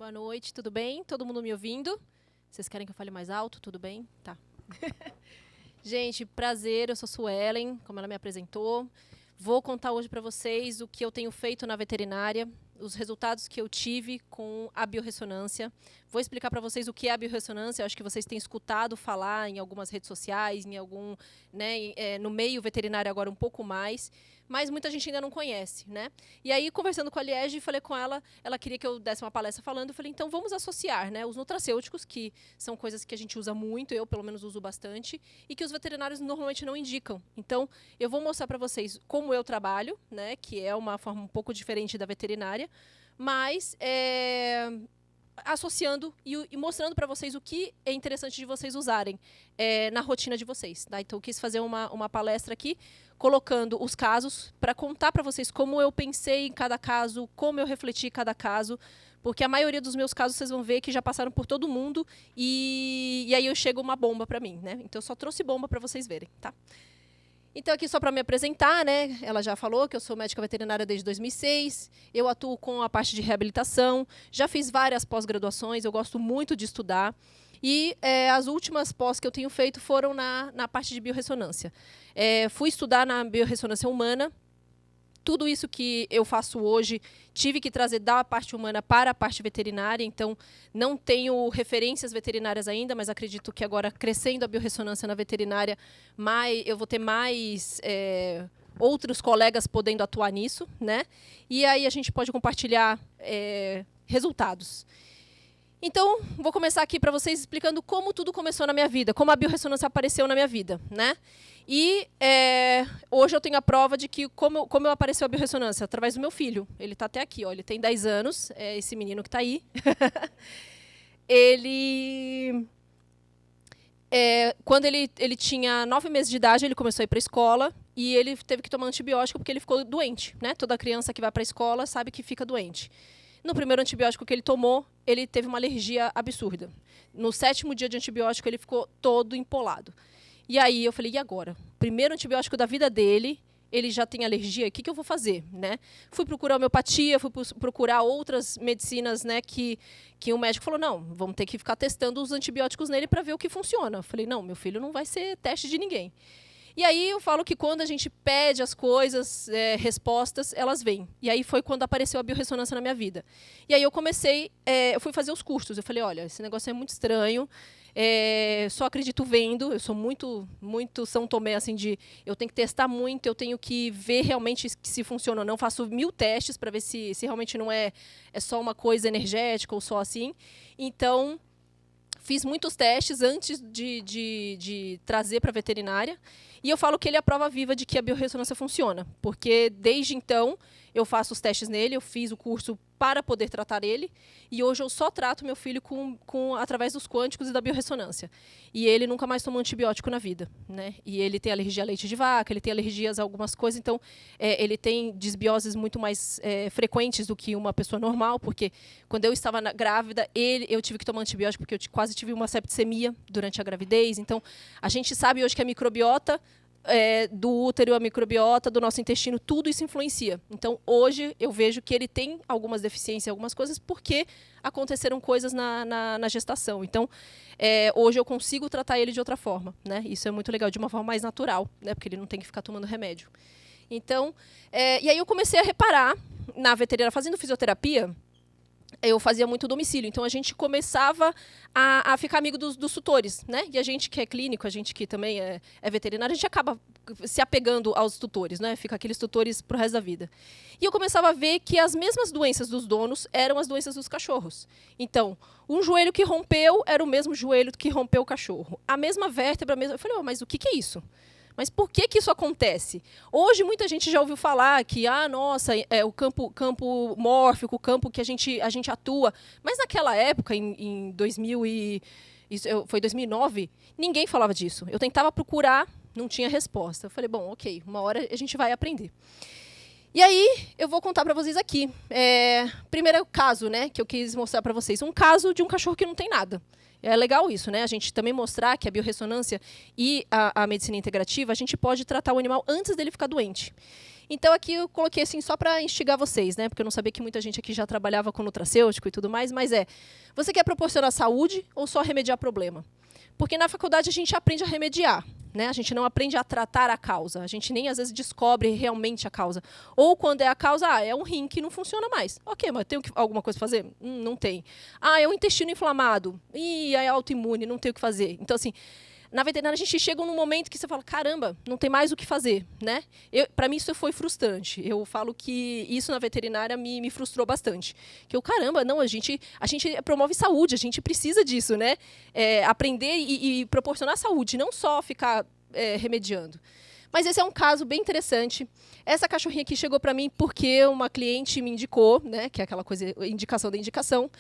Boa noite, tudo bem? Todo mundo me ouvindo? Vocês querem que eu fale mais alto? Tudo bem? Tá. Gente, prazer, eu sou Suelen, como ela me apresentou. Vou contar hoje para vocês o que eu tenho feito na veterinária, os resultados que eu tive com a biorressonância. Vou explicar para vocês o que é a biorressonância. Eu acho que vocês têm escutado falar em algumas redes sociais, em algum, né, no meio veterinário agora um pouco mais, mas muita gente ainda não conhece, né? E aí, conversando com a Liege, falei com ela, ela queria que eu desse uma palestra falando, eu falei, então vamos associar, né, os nutracêuticos, que são coisas que a gente usa muito, eu pelo menos uso bastante, e que os veterinários normalmente não indicam. Então, eu vou mostrar para vocês como eu trabalho, né, que é uma forma um pouco diferente da veterinária, mas associando e mostrando para vocês o que é interessante de vocês usarem na rotina de vocês. Tá? Então, eu quis fazer uma palestra aqui, colocando os casos, para contar para vocês como eu pensei em cada caso, como eu refleti em cada caso, porque a maioria dos meus casos vocês vão ver que já passaram por todo mundo, e aí eu chego uma bomba para mim. Né? Então, eu só trouxe bomba para vocês verem. Tá? Então, aqui só para me apresentar, né? Ela já falou que eu sou médica veterinária desde 2006, eu atuo com a parte de reabilitação, já fiz várias pós-graduações, eu gosto muito de estudar, e as últimas pós que eu tenho feito foram na parte de biorressonância. Fui estudar na biorressonância humana. Tudo isso que eu faço hoje, tive que trazer da parte humana para a parte veterinária, então não tenho referências veterinárias ainda, mas acredito que agora, crescendo a biorressonância na veterinária, eu vou ter mais outros colegas podendo atuar nisso, né? E aí a gente pode compartilhar resultados. Então, vou começar aqui para vocês explicando como tudo começou na minha vida, como a biorressonância apareceu na minha vida, né? E hoje eu tenho a prova de que como apareceu a biorressonância, através do meu filho. Ele está até aqui, ó, ele tem 10 anos, é esse menino que está aí. Quando ele tinha 9 meses de idade, ele começou a ir para a escola e ele teve que tomar antibiótico porque ele ficou doente, né? Toda criança que vai para a escola sabe que fica doente. No primeiro antibiótico que ele tomou, ele teve uma alergia absurda. No 7º dia de antibiótico, ele ficou todo empolado. E aí eu falei, e agora? Primeiro antibiótico da vida dele, ele já tem alergia, o que eu vou fazer? Né? Fui procurar homeopatia, fui procurar outras medicinas, né, que o médico falou, não, vamos ter que ficar testando os antibióticos nele para ver o que funciona. Eu falei, não, meu filho não vai ser teste de ninguém. E aí eu falo que quando a gente pede as coisas, respostas, elas vêm. E aí foi quando apareceu a biorressonância na minha vida. E aí eu comecei, eu fui fazer os cursos. Eu falei, olha, esse negócio é muito estranho, só acredito vendo. Eu sou muito São Tomé, assim, eu tenho que testar muito, eu tenho que ver realmente se funciona ou não. Faço 1000 testes para ver se realmente não é só uma coisa energética ou só assim. Então, fiz muitos testes antes de trazer para a veterinária. E eu falo que ele é a prova viva de que a biorressonância funciona. Porque, desde então, eu faço os testes nele, eu fiz o curso para poder tratar ele. E hoje eu só trato meu filho através dos quânticos e da biorressonância. E ele nunca mais tomou antibiótico na vida. Né? E ele tem alergia a leite de vaca, ele tem alergias a algumas coisas. Então, ele tem desbioses muito mais frequentes do que uma pessoa normal. Porque, quando eu estava grávida, eu tive que tomar antibiótico porque eu quase tive uma septicemia durante a gravidez. Então, a gente sabe hoje que a microbiota do útero, a microbiota do nosso intestino, tudo isso influencia. Então, hoje, eu vejo que ele tem algumas deficiências, algumas coisas, porque aconteceram coisas na gestação. Então, hoje eu consigo tratar ele de outra forma. Né? Isso é muito legal, de uma forma mais natural, né? Porque ele não tem que ficar tomando remédio. Então, e aí eu comecei a reparar, na veterinária, fazendo fisioterapia, eu fazia muito domicílio, então a gente começava a ficar amigo dos tutores, né? E a gente que é clínico, a gente que também é veterinário, a gente acaba se apegando aos tutores, né? Fica aqueles tutores pro resto da vida. E eu começava a ver que as mesmas doenças dos donos eram as doenças dos cachorros. Então, um joelho que rompeu era o mesmo joelho que rompeu o cachorro. A mesma vértebra, eu falei, mas o que é isso? Mas por que isso acontece? Hoje, muita gente já ouviu falar que, nossa, o campo mórfico, o campo que a gente atua. Mas naquela época, em 2000 foi 2009, ninguém falava disso. Eu tentava procurar, não tinha resposta. Eu falei, bom, ok, uma hora a gente vai aprender. E aí, eu vou contar para vocês aqui. Primeiro caso, né, que eu quis mostrar para vocês. Um caso de um cachorro que não tem nada. É legal isso, né? A gente também mostrar que a biorressonância e a medicina integrativa, a gente pode tratar o animal antes dele ficar doente. Então, aqui eu coloquei assim só para instigar vocês, né? Porque eu não sabia que muita gente aqui já trabalhava com nutracêutico e tudo mais, mas você quer proporcionar saúde ou só remediar problema? Porque na faculdade a gente aprende a remediar, né? A gente não aprende a tratar a causa. A gente nem, às vezes, descobre realmente a causa. Ou quando é a causa, é um rim que não funciona mais. Ok, mas tem alguma coisa para fazer? Não tem. É um intestino inflamado. É autoimune, não tem o que fazer. Então, assim, na veterinária a gente chega num momento que você fala, caramba, não tem mais o que fazer, né? Para mim isso foi frustrante. Eu falo que isso na veterinária me frustrou bastante. Que caramba, não, a gente promove saúde, a gente precisa disso, né? Aprender e proporcionar saúde, não só ficar remediando. Mas esse é um caso bem interessante. Essa cachorrinha aqui chegou para mim porque uma cliente me indicou, né, que é aquela coisa, indicação da indicação.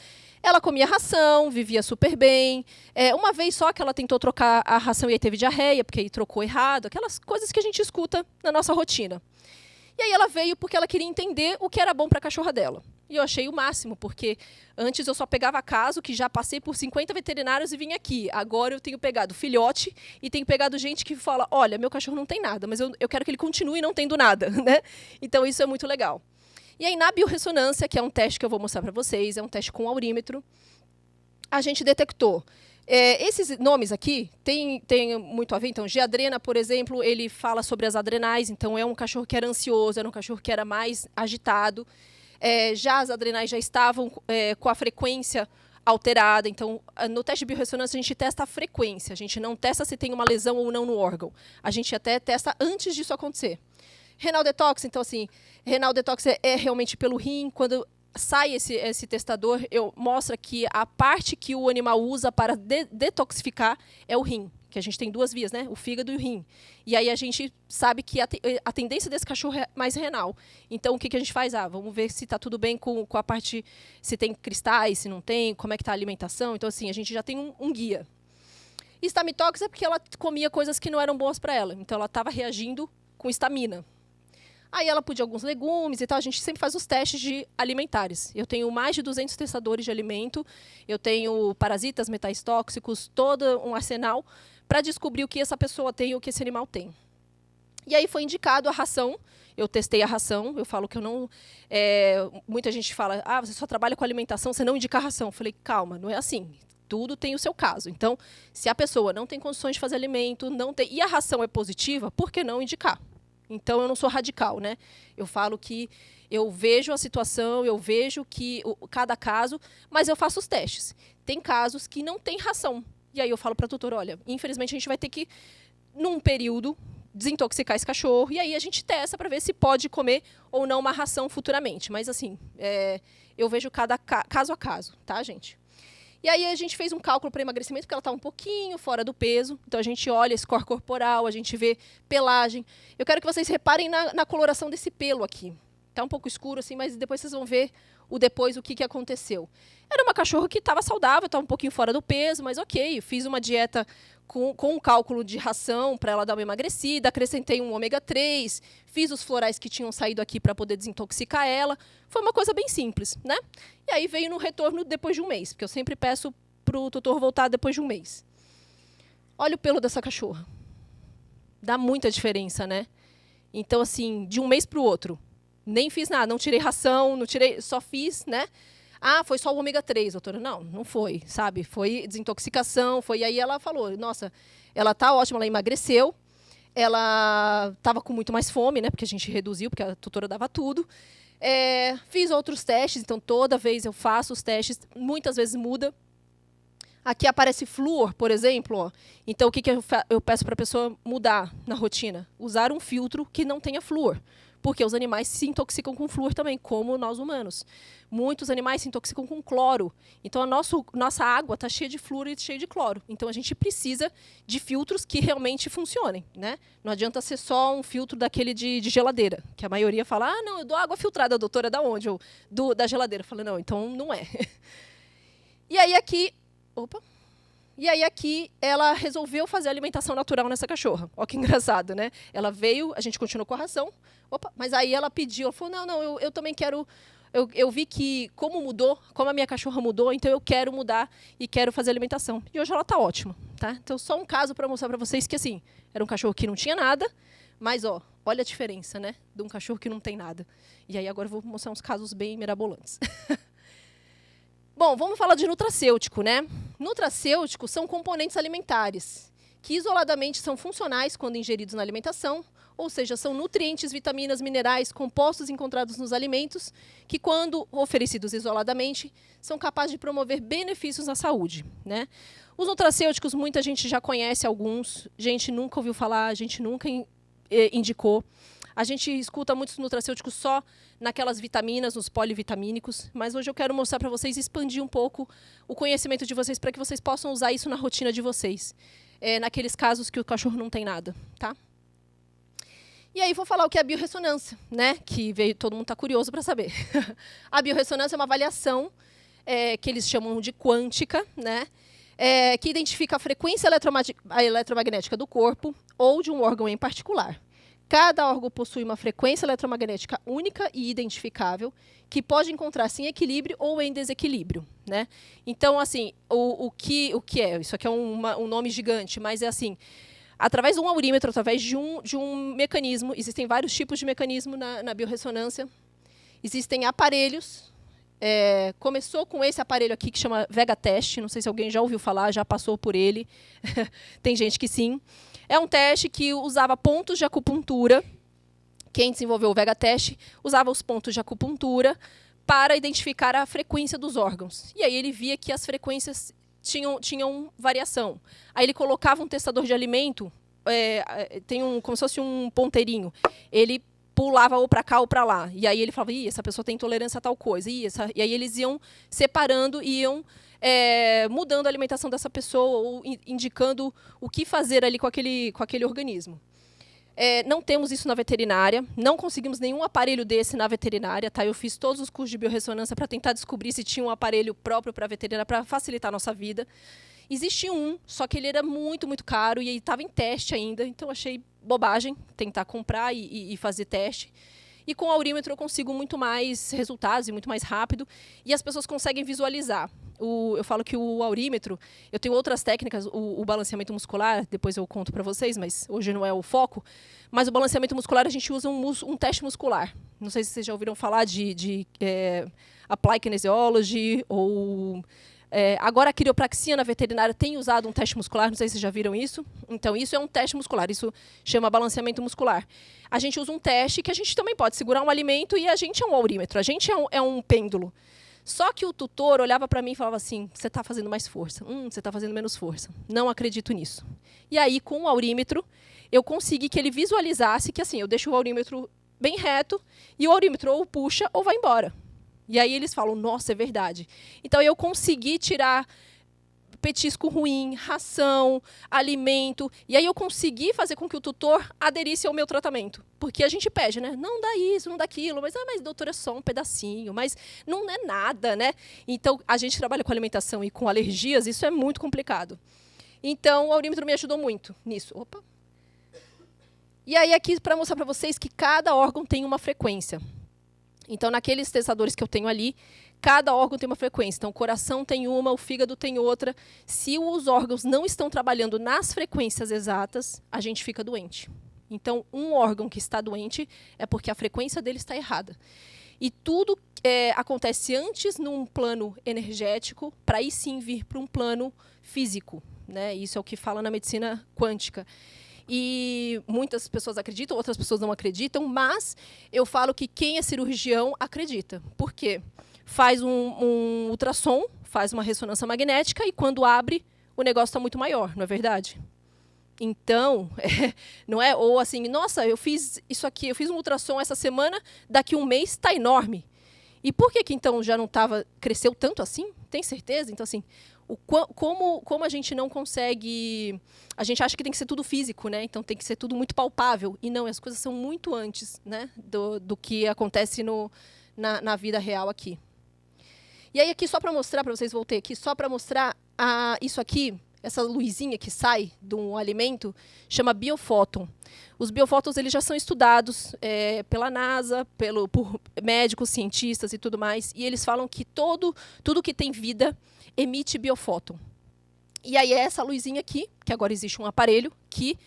Ela comia ração, vivia super bem. Uma vez só que ela tentou trocar a ração e aí teve diarreia, porque aí trocou errado. Aquelas coisas que a gente escuta na nossa rotina. E aí ela veio porque ela queria entender o que era bom para a cachorra dela. E eu achei o máximo, porque antes eu só pegava caso, que já passei por 50 veterinários e vim aqui. Agora eu tenho pegado filhote e tenho pegado gente que fala, olha, meu cachorro não tem nada, mas eu quero que ele continue não tendo nada, né? Então isso é muito legal. E aí na biorressonância, que é um teste que eu vou mostrar para vocês, é um teste com aurímetro, a gente detectou. Esses nomes aqui tem muito a ver. Então, Giadrena, por exemplo, ele fala sobre as adrenais. Então, é um cachorro que era ansioso, era um cachorro que era mais agitado. Já as adrenais já estavam com a frequência alterada. Então, no teste de biorressonância, a gente testa a frequência. A gente não testa se tem uma lesão ou não no órgão. A gente até testa antes disso acontecer. Renal detox, então, assim, renal detox é realmente pelo rim. Quando sai esse testador, mostra que a parte que o animal usa para detoxificar é o rim, que a gente tem duas vias, né? O fígado e o rim. E aí a gente sabe que a tendência desse cachorro é mais renal. Então, o que a gente faz? Vamos ver se está tudo bem com a parte, se tem cristais, se não tem, como é que está a alimentação. Então, assim, a gente já tem um guia. Histaminotox é porque ela comia coisas que não eram boas para ela. Então, ela estava reagindo com histamina. Aí ela podia alguns legumes e tal. A gente sempre faz os testes de alimentares. Eu tenho mais de 200 testadores de alimento. Eu tenho parasitas, metais tóxicos, todo um arsenal para descobrir o que essa pessoa tem e o que esse animal tem. E aí foi indicado a ração. Eu testei a ração. Eu falo que eu não... muita gente fala, você só trabalha com alimentação, você não indica a ração. Eu falei, calma, não é assim. Tudo tem o seu caso. Então, se a pessoa não tem condições de fazer alimento, e a ração é positiva, por que não indicar? Então, eu não sou radical, né? Eu falo que eu vejo a situação, eu vejo cada caso, mas eu faço os testes. Tem casos que não tem ração. E aí eu falo para a tutora, olha, infelizmente a gente vai ter que, num período, desintoxicar esse cachorro. E aí a gente testa para ver se pode comer ou não uma ração futuramente. Mas, assim, eu vejo cada caso a caso, tá, gente? E aí a gente fez um cálculo para emagrecimento, porque ela está um pouquinho fora do peso. Então, a gente olha score corporal, a gente vê pelagem. Eu quero que vocês reparem na coloração desse pelo aqui. Está um pouco escuro, assim, mas depois vocês vão ver o que aconteceu. Era uma cachorra que estava saudável, estava um pouquinho fora do peso, mas ok. Eu fiz uma dieta com um cálculo de ração para ela dar uma emagrecida, acrescentei um ômega 3, fiz os florais que tinham saído aqui para poder desintoxicar ela. Foi uma coisa bem simples, né? E aí veio no retorno depois de um mês, porque eu sempre peço para o tutor voltar depois de um mês. Olha o pelo dessa cachorra. Dá muita diferença, né? Então, assim, de um mês para o outro, nem fiz nada, não tirei ração, só fiz, né? Foi só o ômega 3, doutora. Não foi, sabe? Foi desintoxicação, foi. E aí ela falou, nossa, ela tá ótima, ela emagreceu, ela estava com muito mais fome, né? Porque a gente reduziu, porque a tutora dava tudo. Fiz outros testes, então toda vez eu faço os testes, muitas vezes muda. Aqui aparece flúor, por exemplo. Ó. Então, o que eu peço para a pessoa mudar na rotina? Usar um filtro que não tenha flúor. Porque os animais se intoxicam com flúor também, como nós humanos. Muitos animais se intoxicam com cloro. Então, a nossa água está cheia de flúor e cheia de cloro. Então, a gente precisa de filtros que realmente funcionem. Né? Não adianta ser só um filtro daquele de geladeira, que a maioria fala, não, eu dou água filtrada, doutora, da onde? Da geladeira. Eu falo, não, então não é. E aí, aqui... Opa! E aí aqui ela resolveu fazer alimentação natural nessa cachorra. Olha que engraçado, né? Ela veio, a gente continuou com a ração. Opa, mas aí ela pediu, ela falou, não, eu também quero... Eu vi que como a minha cachorra mudou, então eu quero mudar e quero fazer alimentação. E hoje ela está ótima, tá? Então só um caso para mostrar para vocês que assim, era um cachorro que não tinha nada, mas ó, Olha a diferença, né? De um cachorro que não tem nada. E aí agora eu vou mostrar uns casos bem mirabolantes. Bom, vamos falar de nutracêutico, né? Nutracêuticos são componentes alimentares que isoladamente são funcionais quando ingeridos na alimentação, ou seja, são nutrientes, vitaminas, minerais, compostos encontrados nos alimentos, que quando oferecidos isoladamente, são capazes de promover benefícios à saúde, né? Os nutracêuticos, muita gente já conhece alguns, gente nunca ouviu falar, gente nunca indicou. A gente escuta muitos nutracêuticos só naquelas vitaminas, nos polivitamínicos, mas hoje eu quero mostrar para vocês, expandir um pouco o conhecimento de vocês para que vocês possam usar isso na rotina de vocês, naqueles casos que o cachorro não tem nada, tá? E aí vou falar o que é a biorressonância, né? Que veio, todo mundo está curioso para saber. A biorressonância é uma avaliação que eles chamam de quântica, né? Que identifica a frequência eletromagnética do corpo ou de um órgão em particular. Cada órgão possui uma frequência eletromagnética única e identificável, que pode encontrar-se em equilíbrio ou em desequilíbrio, né? Então, assim, o que é? Isso aqui é um nome gigante, mas é assim, através de um aurímetro, através de um mecanismo, existem vários tipos de mecanismo na biorressonância, existem aparelhos, começou com esse aparelho aqui que chama Vega Test, não sei se alguém já ouviu falar, já passou por ele, tem gente que sim. É um teste que usava pontos de acupuntura. Quem desenvolveu o Vega Test usava os pontos de acupuntura para identificar a frequência dos órgãos. E aí ele via que as frequências tinham variação. Aí ele colocava um testador de alimento, como se fosse um ponteirinho. Ele pulava ou para cá ou para lá. E aí ele falava, essa pessoa tem intolerância a tal coisa. E aí eles iam separando, iam mudando a alimentação dessa pessoa ou indicando o que fazer ali com aquele organismo. Não temos isso na veterinária, não conseguimos nenhum aparelho desse na veterinária. Tá? Eu fiz todos os cursos de biorressonância para tentar descobrir se tinha um aparelho próprio para a veterinária para facilitar a nossa vida. Existia um, só que ele era muito, muito caro e estava em teste ainda, então achei bobagem tentar comprar e fazer teste. E com o aurímetro eu consigo muito mais resultados e muito mais rápido, e as pessoas conseguem visualizar. Eu falo que o aurímetro, eu tenho outras técnicas, o balanceamento muscular, depois eu conto para vocês, mas hoje não é o foco, mas o balanceamento muscular a gente usa um teste muscular. Não sei se vocês já ouviram falar de Applied Kinesiology ou... agora a quiropraxia na veterinária tem usado um teste muscular, não sei se vocês já viram isso. Então, isso é um teste muscular, isso chama balanceamento muscular. A gente usa um teste que a gente também pode segurar um alimento e a gente é um aurímetro, a gente é um pêndulo. Só que o tutor olhava para mim e falava assim, você está fazendo mais força, você está fazendo menos força, não acredito nisso. E aí, com o aurímetro, eu consegui que ele visualizasse que assim, eu deixo o aurímetro bem reto e o aurímetro ou puxa ou vai embora. E aí eles falam, nossa, é verdade. Então, eu consegui tirar petisco ruim, ração, alimento. E aí eu consegui fazer com que o tutor aderisse ao meu tratamento. Porque a gente pede, né? Não dá isso, não dá aquilo. Mas doutor, é só um pedacinho. Mas não é nada, né? Então, a gente trabalha com alimentação e com alergias, isso é muito complicado. Então, o aurímetro me ajudou muito nisso. Opa! E aí, aqui, para mostrar para vocês que cada órgão tem uma frequência. Então, naqueles testadores que eu tenho ali, cada órgão tem uma frequência. Então, o coração tem uma, o fígado tem outra. Se os órgãos não estão trabalhando nas frequências exatas, a gente fica doente. Então, um órgão que está doente é porque a frequência dele está errada. E tudo acontece antes num plano energético, para aí sim vir para um plano físico, né? Isso é o que fala na medicina quântica. E muitas pessoas acreditam, outras pessoas não acreditam, mas eu falo que quem é cirurgião acredita. Por quê? Faz um ultrassom, faz uma ressonância magnética e quando abre, o negócio está muito maior, não é verdade? Então, não é? Ou assim, nossa, eu fiz isso aqui, eu fiz um ultrassom essa semana, daqui um mês está enorme. E por que então já não cresceu tanto assim? Tem certeza? Então, assim, como a gente não consegue... A gente acha que tem que ser tudo físico, né? Então tem que ser tudo muito palpável. E não, as coisas são muito antes, né, do que acontece na vida real aqui. E aí aqui, só para mostrar, para vocês, voltei aqui, só para mostrar isso aqui, essa luzinha que sai de um alimento, chama biofóton. Os biofótons eles já são estudados pela NASA, por médicos, cientistas e tudo mais, e eles falam que tudo que tem vida emite biofóton. E aí é essa luzinha aqui, que agora existe um aparelho que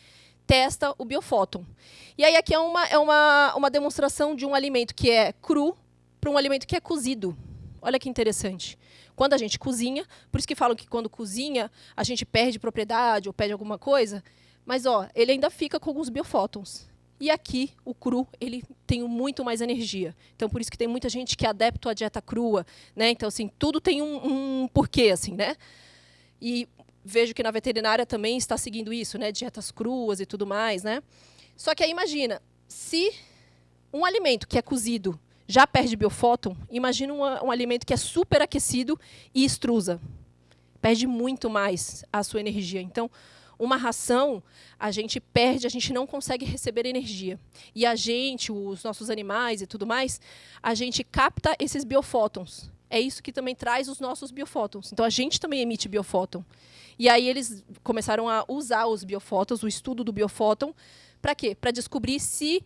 testa o biofóton. E aí aqui é uma demonstração de um alimento que é cru para um alimento que é cozido. Olha que interessante. Quando a gente cozinha, por isso que falam que quando cozinha a gente perde propriedade ou perde alguma coisa, mas ele ainda fica com alguns biofótons. E aqui, o cru, ele tem muito mais energia. Então, por isso que tem muita gente que é adepto à dieta crua, né? Então, assim, tudo tem um porquê, assim, né? E vejo que na veterinária também está seguindo isso, né? Dietas cruas e tudo mais, né? Só que aí, imagina, se um alimento que é cozido já perde biofóton, imagina um alimento que é superaquecido e extrusa. Perde muito mais a sua energia. Então, uma ração, a gente perde, a gente não consegue receber energia. E a gente, os nossos animais e tudo mais, a gente capta esses biofótons. É isso que também traz os nossos biofótons. Então, a gente também emite biofóton. E aí eles começaram a usar os biofótons, o estudo do biofóton, para quê? Para descobrir se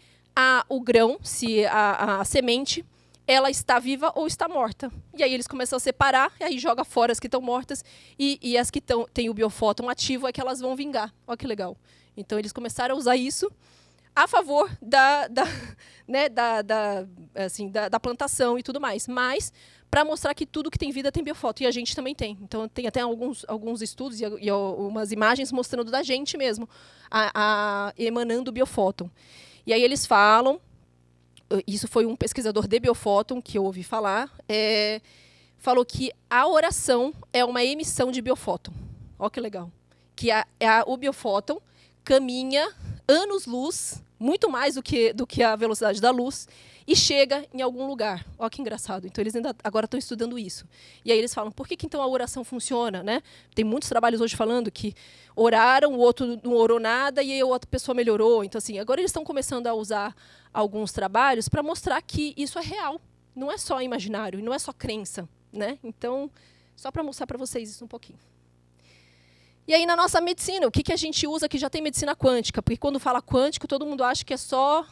o grão, se a semente, ela está viva ou está morta. E aí eles começam a separar, e aí joga fora as que estão mortas, e as que têm o biofóton ativo é que elas vão vingar. Olha que legal. Então, eles começaram a usar isso a favor da plantação e tudo mais. Mas para mostrar que tudo que tem vida tem biofóton, e a gente também tem. Então, tem até alguns estudos e umas imagens mostrando da gente mesmo, emanando biofóton. E aí eles falam, isso foi um pesquisador de biofóton que eu ouvi falar, falou que a oração é uma emissão de biofóton. Olha que legal. Que o biofóton caminha anos-luz, muito mais do que a velocidade da luz, e chega em algum lugar. Olha que engraçado. Então, eles agora estão estudando isso. E aí eles falam, por que então a oração funciona? Né? Tem muitos trabalhos hoje falando que oraram, o outro não orou nada, e aí a outra pessoa melhorou. Então, assim, agora eles estão começando a usar alguns trabalhos para mostrar que isso é real. Não é só imaginário, não é só crença. Né? Então, só para mostrar para vocês isso um pouquinho. E aí, na nossa medicina, o que a gente usa que já tem medicina quântica? Porque quando fala quântico, todo mundo acha que é só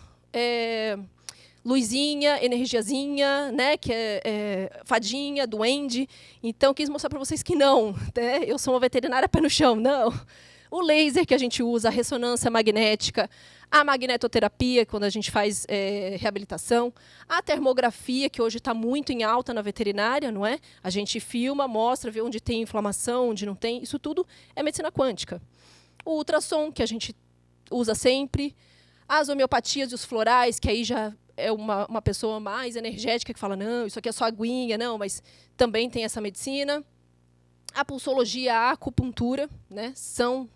luzinha, energiazinha, né? Que é fadinha, duende. Então, quis mostrar para vocês que não. Né? Eu sou uma veterinária pé no chão, não. O laser que a gente usa, a ressonância magnética, a magnetoterapia, quando a gente faz reabilitação, a termografia, que hoje está muito em alta na veterinária, não é? A gente filma, mostra, vê onde tem inflamação, onde não tem. Isso tudo é medicina quântica. O ultrassom, que a gente usa sempre. As homeopatias e os florais, que aí já é uma pessoa mais energética que fala, não, isso aqui é só aguinha, não, mas também tem essa medicina. A pulsologia, a acupuntura, né, são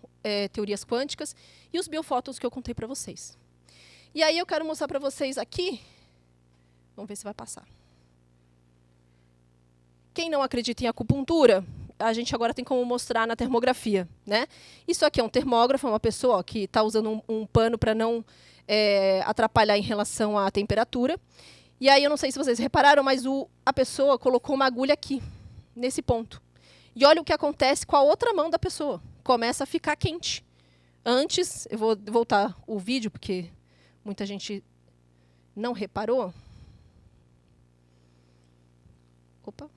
teorias quânticas, e os biofótons que eu contei para vocês. E aí eu quero mostrar para vocês aqui, vamos ver se vai passar. Quem não acredita em acupuntura, a gente agora tem como mostrar na termografia. Né? Isso aqui é um termógrafo, uma pessoa que está usando um pano para não atrapalhar em relação à temperatura. E aí eu não sei se vocês repararam, mas a pessoa colocou uma agulha aqui, nesse ponto. E olha o que acontece com a outra mão da pessoa. Começa a ficar quente. Antes, eu vou voltar o vídeo, porque muita gente não reparou. Opa.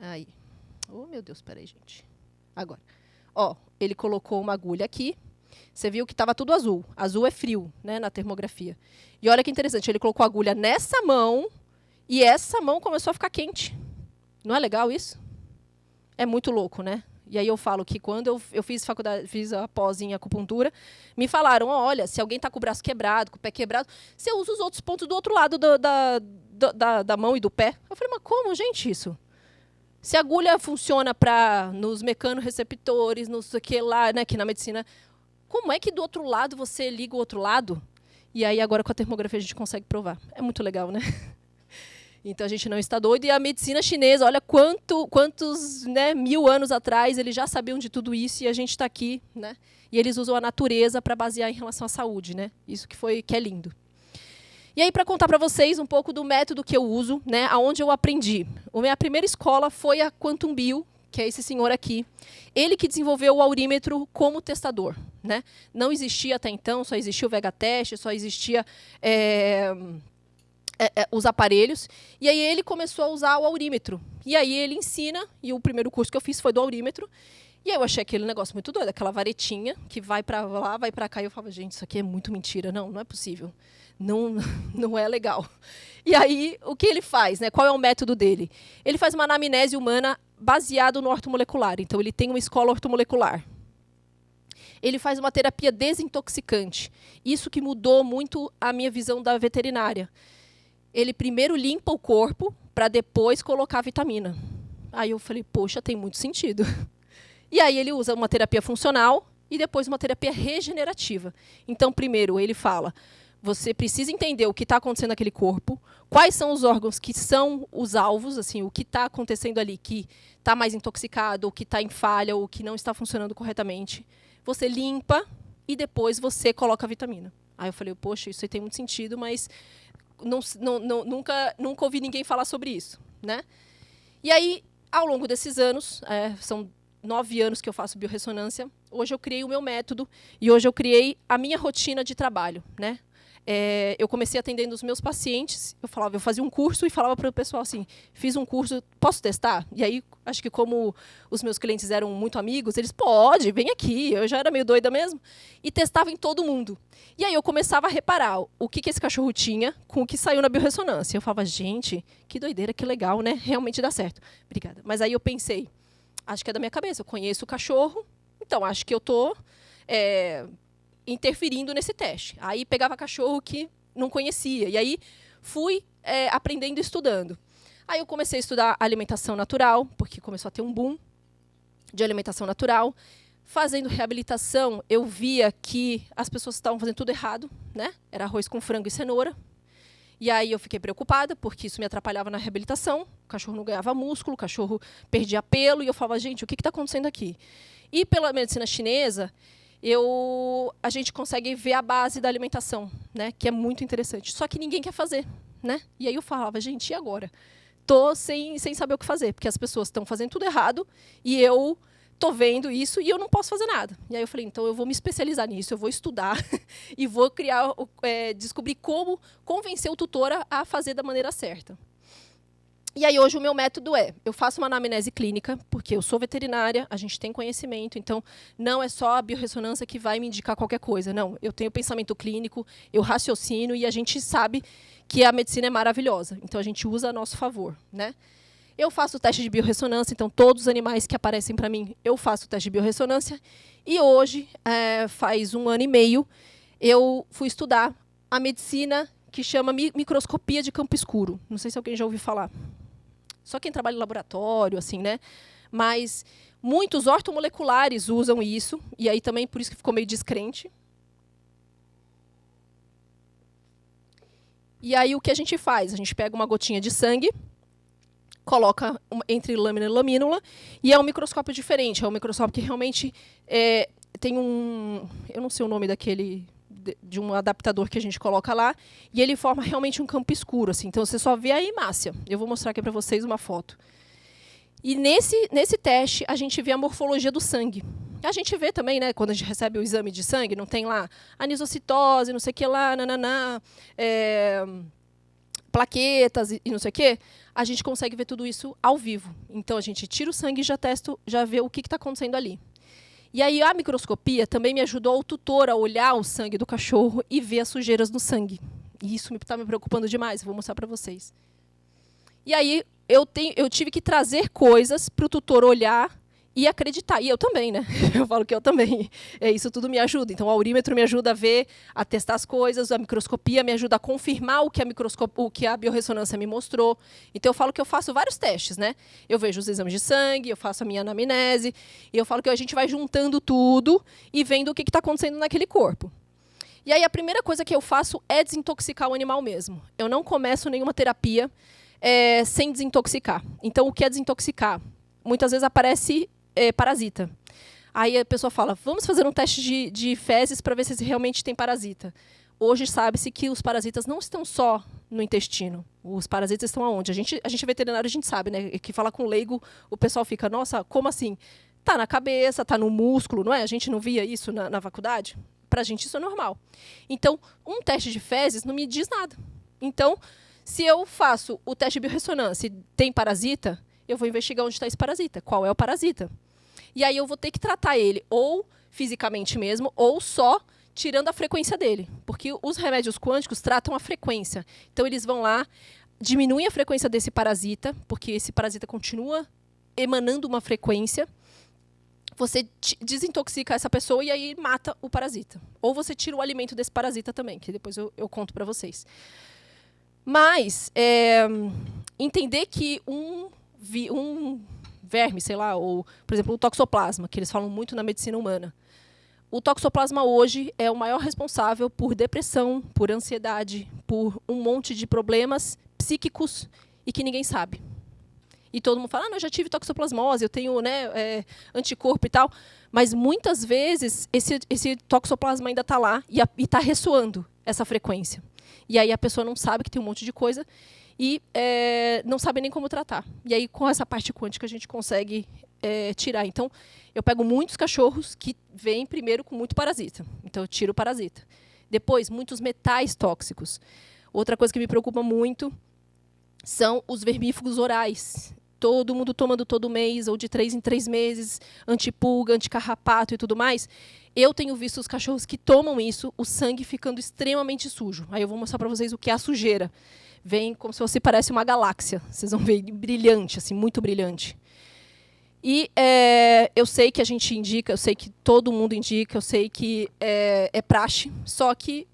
Aí. Oh, meu Deus, espera aí, gente. Agora. Ele colocou uma agulha aqui. Você viu que estava tudo azul. Azul é frio, né, na termografia. E olha que interessante, ele colocou a agulha nessa mão e essa mão começou a ficar quente. Não é legal isso? É muito louco, né? E aí eu falo que quando eu fiz faculdade, fiz a pós em acupuntura, me falaram, olha, se alguém está com o braço quebrado, com o pé quebrado, você usa os outros pontos do outro lado da mão e do pé. Eu falei, mas como, gente, isso? Se a agulha funciona nos mecanorreceptores, nos que lá, né, que na medicina, como é que do outro lado você liga o outro lado? E aí agora com a termografia a gente consegue provar. É muito legal, né? Então, a gente não está doido. E a medicina chinesa, olha quantos 1000 anos atrás eles já sabiam de tudo isso e a gente está aqui. Né? E eles usam a natureza para basear em relação à saúde. Né? Isso que é lindo. E aí, para contar para vocês um pouco do método que eu uso, né, aonde eu aprendi. A minha primeira escola foi a Quantum Bio, que é esse senhor aqui. Ele que desenvolveu o aurímetro como testador. Né? Não existia até então, só existia o Vegatest, só existia os aparelhos, e aí ele começou a usar o aurímetro. E aí ele ensina, e o primeiro curso que eu fiz foi do aurímetro, E aí eu achei aquele negócio muito doido, aquela varetinha que vai para lá, vai para cá. E eu falava, gente, isso aqui é muito mentira. Não, não é possível. Não, não é legal. E aí, o que ele faz? Né? Qual é o método dele? Ele faz uma anamnese humana baseado no ortomolecular. Então, ele tem uma escola ortomolecular. Ele faz uma terapia desintoxicante. Isso que mudou muito a minha visão da veterinária. Ele primeiro limpa o corpo para depois colocar a vitamina. Aí eu falei, poxa, tem muito sentido. E aí ele usa uma terapia funcional e depois uma terapia regenerativa. Então, primeiro, ele fala, você precisa entender o que está acontecendo naquele corpo, quais são os órgãos que são os alvos, assim, o que está acontecendo ali, que está mais intoxicado, o que está em falha, ou que não está funcionando corretamente. Você limpa e depois você coloca a vitamina. Aí eu falei, poxa, isso aí tem muito sentido, mas nunca ouvi ninguém falar sobre isso, né? E aí, ao longo desses anos, são 9 anos que eu faço biorressonância, hoje eu criei o meu método e hoje eu criei a minha rotina de trabalho, né? Eu comecei atendendo os meus pacientes, eu fazia um curso e falava para o pessoal assim, fiz um curso, posso testar? E aí, acho que como os meus clientes eram muito amigos, eles, pode, vem aqui, eu já era meio doida mesmo, e testava em todo mundo. E aí eu começava a reparar o que esse cachorro tinha com o que saiu na biorressonância. Eu falava, gente, que doideira, que legal, né? Realmente dá certo. Obrigada. Mas aí eu pensei, acho que é da minha cabeça, eu conheço o cachorro, então acho que eu estou interferindo nesse teste. Aí pegava cachorro que não conhecia, e aí fui aprendendo e estudando. Aí eu comecei a estudar alimentação natural, porque começou a ter um boom de alimentação natural. Fazendo reabilitação, eu via que as pessoas estavam fazendo tudo errado, né? Era arroz com frango e cenoura. E aí eu fiquei preocupada, porque isso me atrapalhava na reabilitação. O cachorro não ganhava músculo, o cachorro perdia pelo, e eu falava, gente, o que está acontecendo aqui? E pela medicina chinesa, a gente consegue ver a base da alimentação, né? Que é muito interessante. Só que ninguém quer fazer, né? E aí eu falava, gente, e agora? Tô sem saber o que fazer, porque as pessoas estão fazendo tudo errado e eu tô vendo isso e eu não posso fazer nada. E aí eu falei, então eu vou me especializar nisso, eu vou estudar e vou descobrir como convencer o tutor a fazer da maneira certa. E aí hoje o meu método eu faço uma anamnese clínica, porque eu sou veterinária, a gente tem conhecimento, então não é só a biorressonância que vai me indicar qualquer coisa, não. Eu tenho pensamento clínico, eu raciocino e a gente sabe que a medicina é maravilhosa, então a gente usa a nosso favor, né? Eu faço o teste de biorressonância, então todos os animais que aparecem para mim, eu faço o teste de biorressonância. E hoje, faz 1 ano e meio, eu fui estudar a medicina que chama microscopia de campo escuro. Não sei se alguém já ouviu falar. Só quem trabalha em laboratório, assim, né? Mas muitos ortomoleculares usam isso, e aí também por isso que ficou meio descrente. E aí o que a gente faz? A gente pega uma gotinha de sangue, coloca entre lâmina e lamínula, e é um microscópio diferente. É um microscópio que realmente tem eu não sei o nome daquele, de um adaptador que a gente coloca lá, e ele forma realmente um campo escuro, assim. Então você só vê a hemácia. Eu vou mostrar aqui para vocês uma foto. E nesse teste a gente vê a morfologia do sangue. A gente vê também, né, quando a gente recebe o exame de sangue, não tem lá anisocitose, não sei o que lá, nananá, plaquetas e não sei o quê, a gente consegue ver tudo isso ao vivo. Então, a gente tira o sangue e já vê o que está acontecendo ali. E aí, a microscopia também me ajudou o tutor a olhar o sangue do cachorro e ver as sujeiras no sangue. E isso está me preocupando demais, vou mostrar para vocês. E aí, eu tive que trazer coisas para o tutor olhar e acreditar. E eu também, né? Eu falo que eu também. Isso tudo me ajuda. Então, o aurímetro me ajuda a ver, a testar as coisas, a microscopia me ajuda a confirmar o que a biorressonância me mostrou. Então, eu falo que eu faço vários testes, né? Eu vejo os exames de sangue, eu faço a minha anamnese, e eu falo que a gente vai juntando tudo e vendo o que está acontecendo naquele corpo. E aí, a primeira coisa que eu faço é desintoxicar o animal mesmo. Eu não começo nenhuma terapia sem desintoxicar. Então, o que é desintoxicar? Muitas vezes aparece parasita. Aí a pessoa fala, vamos fazer um teste de fezes para ver se realmente tem parasita. Hoje sabe-se que os parasitas não estão só no intestino. Os parasitas estão aonde? A gente é veterinário, a gente sabe, né? Que fala com leigo, o pessoal fica, nossa, como assim? Tá na cabeça, tá no músculo, não é? A gente não via isso na faculdade? Para a gente isso é normal. Então, um teste de fezes não me diz nada. Então, se eu faço o teste de biorressonância e tem parasita, eu vou investigar onde está esse parasita, qual é o parasita. E aí eu vou ter que tratar ele ou fisicamente mesmo, ou só tirando a frequência dele. Porque os remédios quânticos tratam a frequência. Então, eles vão lá, diminuem a frequência desse parasita, porque esse parasita continua emanando uma frequência. Você desintoxica essa pessoa e aí mata o parasita. Ou você tira o alimento desse parasita também, que depois eu conto para vocês. Mas, entender que um verme, sei lá, ou, por exemplo, o toxoplasma, que eles falam muito na medicina humana. O toxoplasma hoje é o maior responsável por depressão, por ansiedade, por um monte de problemas psíquicos e que ninguém sabe. E todo mundo fala, eu já tive toxoplasmose, eu tenho, né, anticorpo e tal. Mas, muitas vezes, esse toxoplasma ainda está lá e está ressoando essa frequência. E aí a pessoa não sabe que tem um monte de coisa e não sabe nem como tratar. E aí, com essa parte quântica, a gente consegue tirar. Então, eu pego muitos cachorros que vêm primeiro com muito parasita. Então, eu tiro o parasita. Depois, muitos metais tóxicos. Outra coisa que me preocupa muito são os vermífugos orais. Todo mundo tomando todo mês, ou de 3 em 3 meses, antipulga, anticarrapato e tudo mais. Eu tenho visto os cachorros que tomam isso, o sangue ficando extremamente sujo. Aí eu vou mostrar para vocês o que é a sujeira. Vem como se você parece uma galáxia. Vocês vão ver brilhante, assim, muito brilhante. E eu sei que a gente indica, eu sei que todo mundo indica, eu sei que é praxe, só que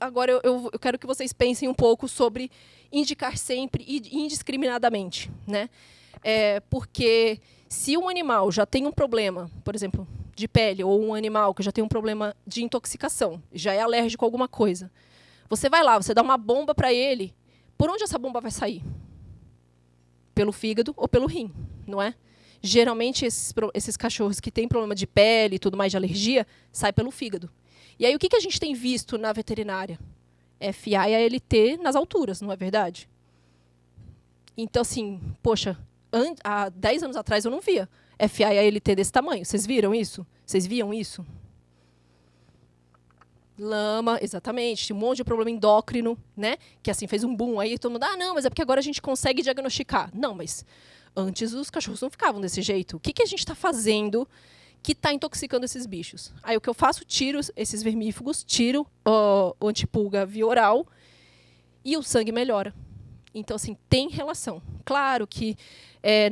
agora eu quero que vocês pensem um pouco sobre indicar sempre e indiscriminadamente, né? Porque se um animal já tem um problema, por exemplo, de pele, ou um animal que já tem um problema de intoxicação, já é alérgico a alguma coisa, você vai lá, você dá uma bomba para ele, por onde essa bomba vai sair? Pelo fígado ou pelo rim, não é? Geralmente, esses cachorros que têm problema de pele e tudo mais, de alergia, saem pelo fígado. E aí, o que a gente tem visto na veterinária? FA e ALT nas alturas, não é verdade? Então, assim, poxa, há 10 anos atrás eu não via FA e ALT desse tamanho. Vocês viram isso? Vocês viam isso? Lama, exatamente. Um monte de problema endócrino, né? Que assim fez um boom aí, todo mundo, não, mas é porque agora a gente consegue diagnosticar. Não, mas antes os cachorros não ficavam desse jeito. O que a gente está fazendo que está intoxicando esses bichos? Aí o que eu faço, tiro esses vermífugos, tiro o antipulga via oral e o sangue melhora. Então, assim, tem relação. Claro que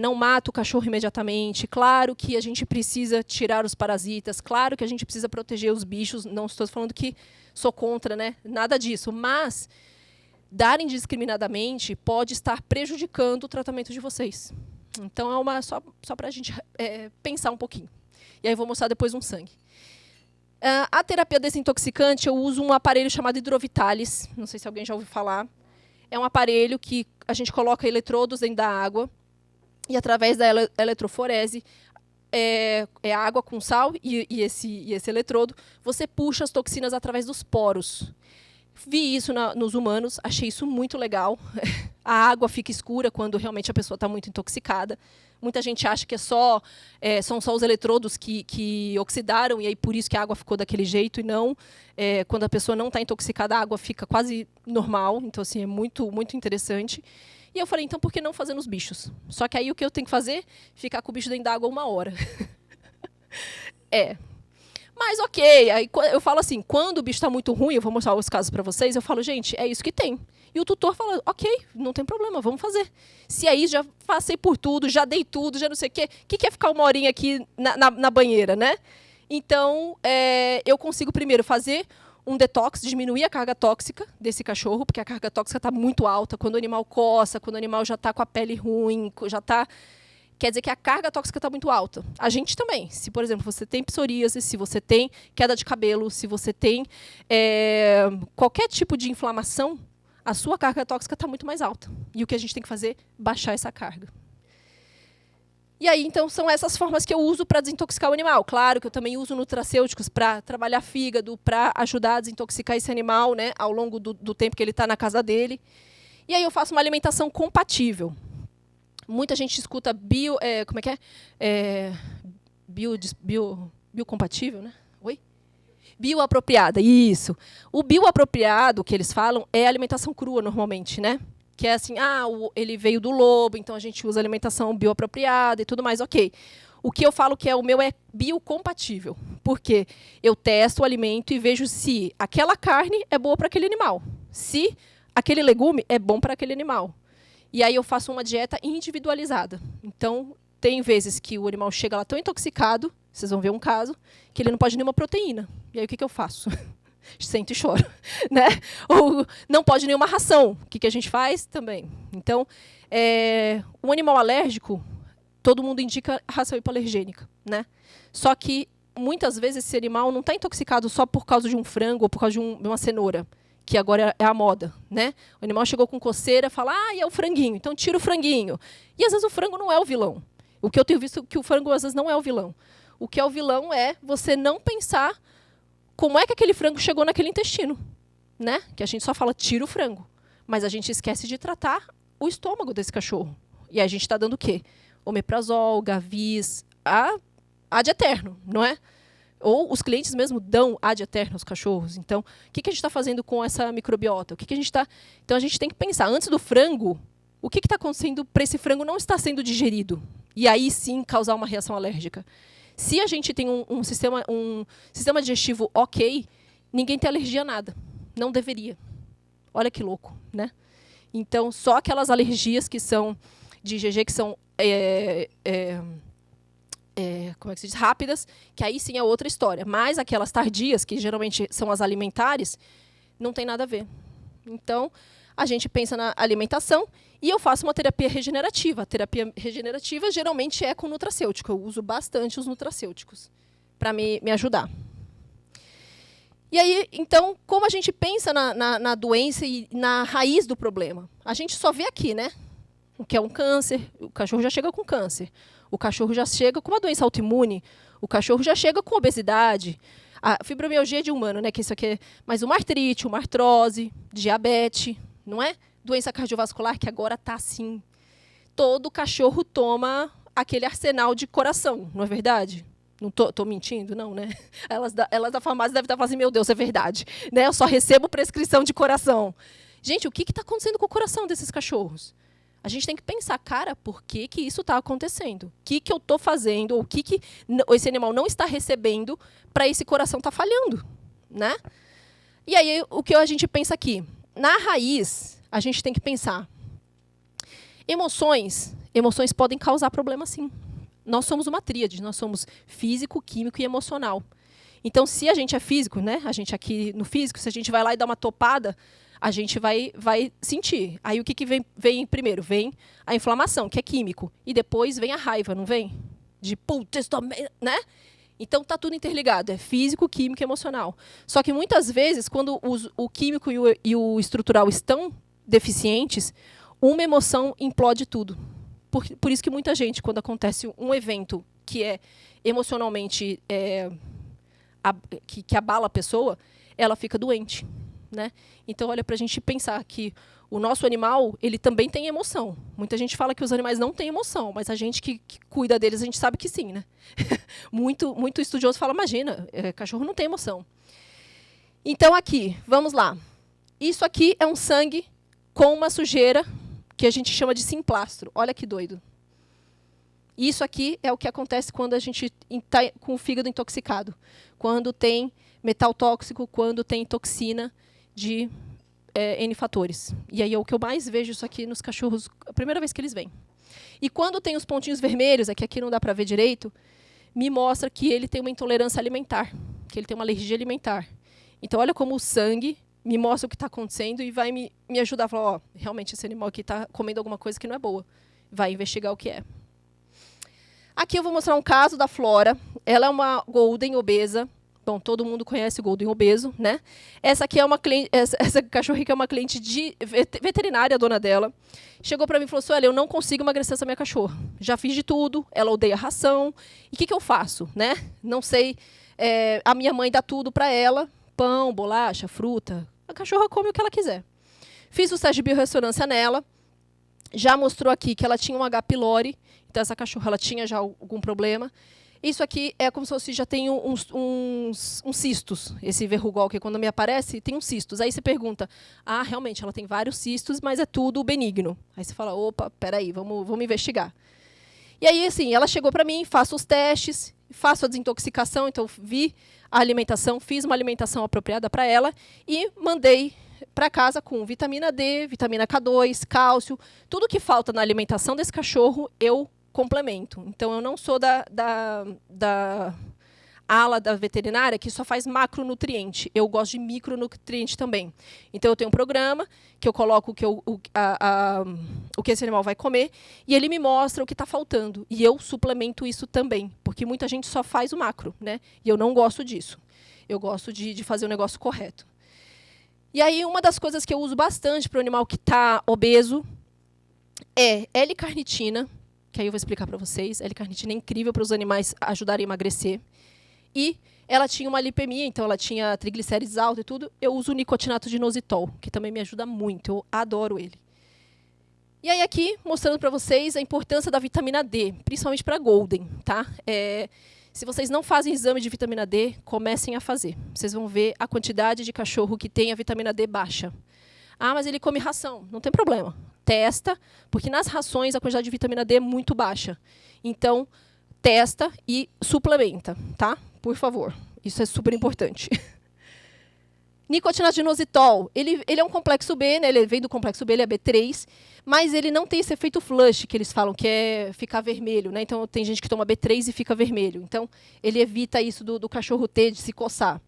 não mata o cachorro imediatamente, claro que a gente precisa tirar os parasitas, claro que a gente precisa proteger os bichos, não estou falando que sou contra, né? Nada disso, mas dar indiscriminadamente pode estar prejudicando o tratamento de vocês. Então, só para a gente pensar um pouquinho. E aí eu vou mostrar depois um sangue. A terapia desintoxicante, eu uso um aparelho chamado Hidrovitalis, não sei se alguém já ouviu falar. É um aparelho que a gente coloca eletrodos dentro da água e, através da eletroforese, água com sal e esse eletrodo, você puxa as toxinas através dos poros. Vi isso nos humanos, achei isso muito legal. A água fica escura quando realmente a pessoa está muito intoxicada. Muita gente acha que são só os eletrodos que oxidaram e aí por isso que a água ficou daquele jeito, e não. Quando a pessoa não está intoxicada, a água fica quase normal. Então, assim, é muito, muito interessante. E eu falei, então, por que não fazer nos bichos? Só que aí o que eu tenho que fazer? Ficar com o bicho dentro da água 1 hora. Mas, ok, aí eu falo assim, quando o bicho está muito ruim, eu vou mostrar os casos para vocês, eu falo, gente, é isso que tem. E o tutor fala, ok, não tem problema, vamos fazer. Se aí já passei por tudo, já dei tudo, já não sei o que é ficar 1 horinha aqui na banheira, né? Então, eu consigo primeiro fazer um detox, diminuir a carga tóxica desse cachorro, porque a carga tóxica está muito alta, quando o animal coça, quando o animal já está com a pele ruim, já está... Quer dizer que a carga tóxica está muito alta. A gente também. Se, por exemplo, você tem psoríase, se você tem queda de cabelo, se você tem qualquer tipo de inflamação, a sua carga tóxica está muito mais alta. E o que a gente tem que fazer? Baixar essa carga. E aí, então, são essas formas que eu uso para desintoxicar o animal. Claro que eu também uso nutracêuticos para trabalhar fígado, para ajudar a desintoxicar esse animal, né, ao longo do tempo que ele está na casa dele. E aí eu faço uma alimentação compatível. Muita gente escuta como é que é? Biocompatível, né? Oi? Bioapropriada, isso. O bioapropriado, que eles falam, é alimentação crua, normalmente, né? Que é assim, ele veio do lobo, então a gente usa alimentação bioapropriada e tudo mais, ok. O que eu falo que é o meu é biocompatível, porque eu testo o alimento e vejo se aquela carne é boa para aquele animal, se aquele legume é bom para aquele animal. E aí eu faço uma dieta individualizada. Então, tem vezes que o animal chega lá tão intoxicado, vocês vão ver um caso, que ele não pode nenhuma proteína. E aí o que eu faço? Sento e choro, né? Ou não pode nenhuma ração. O que a gente faz? Também. Então, um animal alérgico, todo mundo indica ração hipoalergênica, né? Só que, muitas vezes, esse animal não está intoxicado só por causa de um frango ou por causa de uma cenoura, que agora é a moda, né? O animal chegou com coceira, fala, é o franguinho, então tira o franguinho. E, às vezes, o frango não é o vilão. O que eu tenho visto é que o frango, às vezes, não é o vilão. O que é o vilão é você não pensar como é que aquele frango chegou naquele intestino, né? Que a gente só fala, tira o frango. Mas a gente esquece de tratar o estômago desse cachorro. E a gente está dando o quê? Omeprazol, Gavis, ad eterno, não é? Ou os clientes mesmo dão ad eterno aos cachorros. Então, o que a gente está fazendo com essa microbiota? Então, a gente tem que pensar, antes do frango, o que está acontecendo para esse frango não estar sendo digerido? E aí, sim, causar uma reação alérgica. Se a gente tem um sistema digestivo ok, ninguém tem alergia a nada. Não deveria. Olha que louco, né? Então, só aquelas alergias que são de IgG, que são como é que se diz? Rápidas, que aí sim é outra história. Mas aquelas tardias, que geralmente são as alimentares, não tem nada a ver. Então, a gente pensa na alimentação e eu faço uma terapia regenerativa. A terapia regenerativa geralmente é com nutracêutico. Eu uso bastante os nutracêuticos para me ajudar. E aí, então, como a gente pensa na doença e na raiz do problema? A gente só vê aqui, né? O que é um câncer, o cachorro já chega com câncer. O cachorro já chega com uma doença autoimune. O cachorro já chega com obesidade. A fibromialgia de humano, né? Que isso aqui é mais uma artrite, uma artrose, diabetes, não é? Doença cardiovascular, que agora está assim. Todo cachorro toma aquele arsenal de coração, não é verdade? Não tô mentindo, não, né? Elas da farmácia devem estar falando assim, meu Deus, é verdade. Né? Eu só recebo prescrição de coração. Gente, o que está acontecendo com o coração desses cachorros? A gente tem que pensar, cara, por que isso está acontecendo? O que eu estou fazendo? Ou o que esse animal não está recebendo para esse coração estar falhando? Né? E aí, o que a gente pensa aqui? Na raiz, a gente tem que pensar. Emoções podem causar problema, sim. Nós somos uma tríade, nós somos físico, químico e emocional. Então, se a gente é físico, né? A gente aqui no físico, se a gente vai lá e dá uma topada, a gente vai sentir. Aí o que vem primeiro? Vem a inflamação, que é químico. E depois vem a raiva, não vem? De putz, né? Então está tudo interligado, é físico, químico e emocional. Só que muitas vezes, quando o químico e o estrutural estão deficientes, uma emoção implode tudo. Por isso que muita gente, quando acontece um evento que é emocionalmente que abala a pessoa, ela fica doente. Né? Então, olha, para a gente pensar que o nosso animal, ele também tem emoção. Muita gente fala que os animais não têm emoção, mas a gente que cuida deles, a gente sabe que sim. Né? muito estudioso fala, imagina, cachorro não tem emoção. Então, aqui, vamos lá. Isso aqui é um sangue com uma sujeira que a gente chama de simplastro. Olha que doido. Isso aqui é o que acontece quando a gente está com o fígado intoxicado. Quando tem metal tóxico, quando tem toxina de N fatores. E aí é o que eu mais vejo isso aqui nos cachorros, a primeira vez que eles vêm. E quando tem os pontinhos vermelhos, é que aqui não dá para ver direito, me mostra que ele tem uma intolerância alimentar, que ele tem uma alergia alimentar. Então, olha como o sangue me mostra o que está acontecendo e vai me ajudar a falar, realmente esse animal aqui está comendo alguma coisa que não é boa. Vai investigar o que é. Aqui eu vou mostrar um caso da Flora. Ela é uma Golden obesa. Bom, todo mundo conhece o Golden obeso, né? Essa aqui é uma cliente, essa cachorrinha que é uma cliente de veterinária, a dona dela. Chegou para mim e falou assim, olha, eu não consigo emagrecer essa minha cachorra. Já fiz de tudo, ela odeia ração. E o que eu faço, né? Não sei, a minha mãe dá tudo para ela, pão, bolacha, fruta. A cachorra come o que ela quiser. Fiz o teste de biorressonância nela. Já mostrou aqui que ela tinha um H. pylori. Então, essa cachorra ela tinha já algum problema. Isso aqui é como se você já tem uns cistos. Esse verrugol que quando me aparece, tem uns cistos. Aí você pergunta, realmente, ela tem vários cistos, mas é tudo benigno. Aí você fala, opa, peraí, vamos investigar. E aí, assim, ela chegou para mim, faço os testes, faço a desintoxicação, então vi a alimentação, fiz uma alimentação apropriada para ela e mandei para casa com vitamina D, vitamina K2, cálcio, tudo que falta na alimentação desse cachorro eu complemento. Então, eu não sou da ala da veterinária que só faz macronutriente. Eu gosto de micronutriente também. Então, eu tenho um programa que eu coloco o que esse animal vai comer e ele me mostra o que está faltando. E eu suplemento isso também, porque muita gente só faz o macro, né? E eu não gosto disso. Eu gosto de fazer o negócio correto. E aí, uma das coisas que eu uso bastante para o animal que está obeso é L-carnitina, que aí eu vou explicar para vocês. L-carnitina é incrível para os animais ajudarem a emagrecer. E ela tinha uma lipemia, então ela tinha triglicérides altos e tudo. Eu uso o nicotinato de inositol, que também me ajuda muito. Eu adoro ele. E aí aqui, mostrando para vocês a importância da vitamina D, principalmente para Golden. Tá? Se vocês não fazem exame de vitamina D, comecem a fazer. Vocês vão ver a quantidade de cachorro que tem a vitamina D baixa. Ah, mas ele come ração. Não tem problema. Testa, porque nas rações a quantidade de vitamina D é muito baixa. Então, testa e suplementa, tá? Por favor. Isso é super importante. Nicotinato de inositol, ele é um complexo B, né? Ele vem do complexo B, ele é B3, mas ele não tem esse efeito flush, que eles falam, que é ficar vermelho, né? Então, tem gente que toma B3 e fica vermelho. Então, ele evita isso do cachorro ter de se coçar.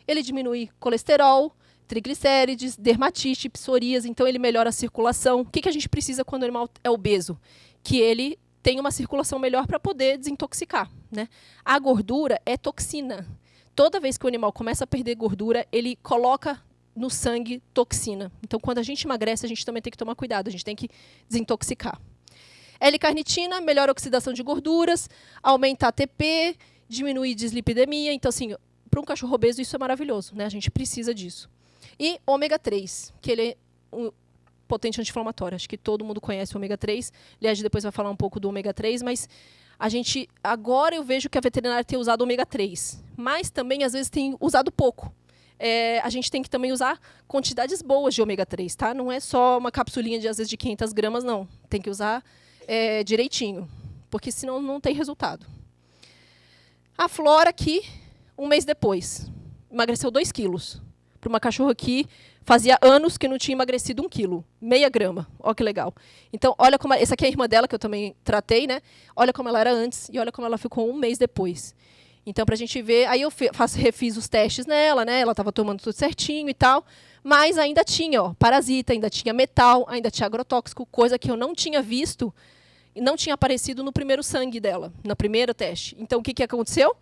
Ele diminui colesterol, triglicérides, dermatite, psoríase, então ele melhora a circulação. O que a gente precisa quando o animal é obeso? Que ele tem uma circulação melhor para poder desintoxicar, né? A gordura é toxina. Toda vez que o animal começa a perder gordura, ele coloca no sangue toxina. Então, quando a gente emagrece, a gente também tem que tomar cuidado, a gente tem que desintoxicar. L-carnitina, melhora a oxidação de gorduras, aumenta a ATP, diminui dislipidemia. Então, assim, para um cachorro obeso, isso é maravilhoso, né? A gente precisa disso. E ômega 3, que ele é um potente anti-inflamatório. Acho que todo mundo conhece o ômega 3. Aliás, depois vai falar um pouco do ômega 3, mas agora eu vejo que a veterinária tem usado ômega 3, mas também, às vezes, tem usado pouco. A gente tem que também usar quantidades boas de ômega 3, tá? Não é só uma capsulinha, às vezes, de 500 gramas, não. Tem que usar direitinho, porque senão não tem resultado. A Flora aqui, um mês depois, emagreceu 2 quilos. Para uma cachorra que fazia anos que não tinha emagrecido 1 quilo, meia grama. Olha que legal. Então, olha como... Essa aqui é a irmã dela, que eu também tratei, né? Olha como ela era antes e olha como ela ficou 1 mês depois. Então, para a gente ver... Aí eu refiz os testes nela, né? Ela estava tomando tudo certinho e tal, mas ainda tinha parasita, ainda tinha metal, ainda tinha agrotóxico, coisa que eu não tinha visto e não tinha aparecido no primeiro sangue dela, no primeiro teste. Então, o que aconteceu?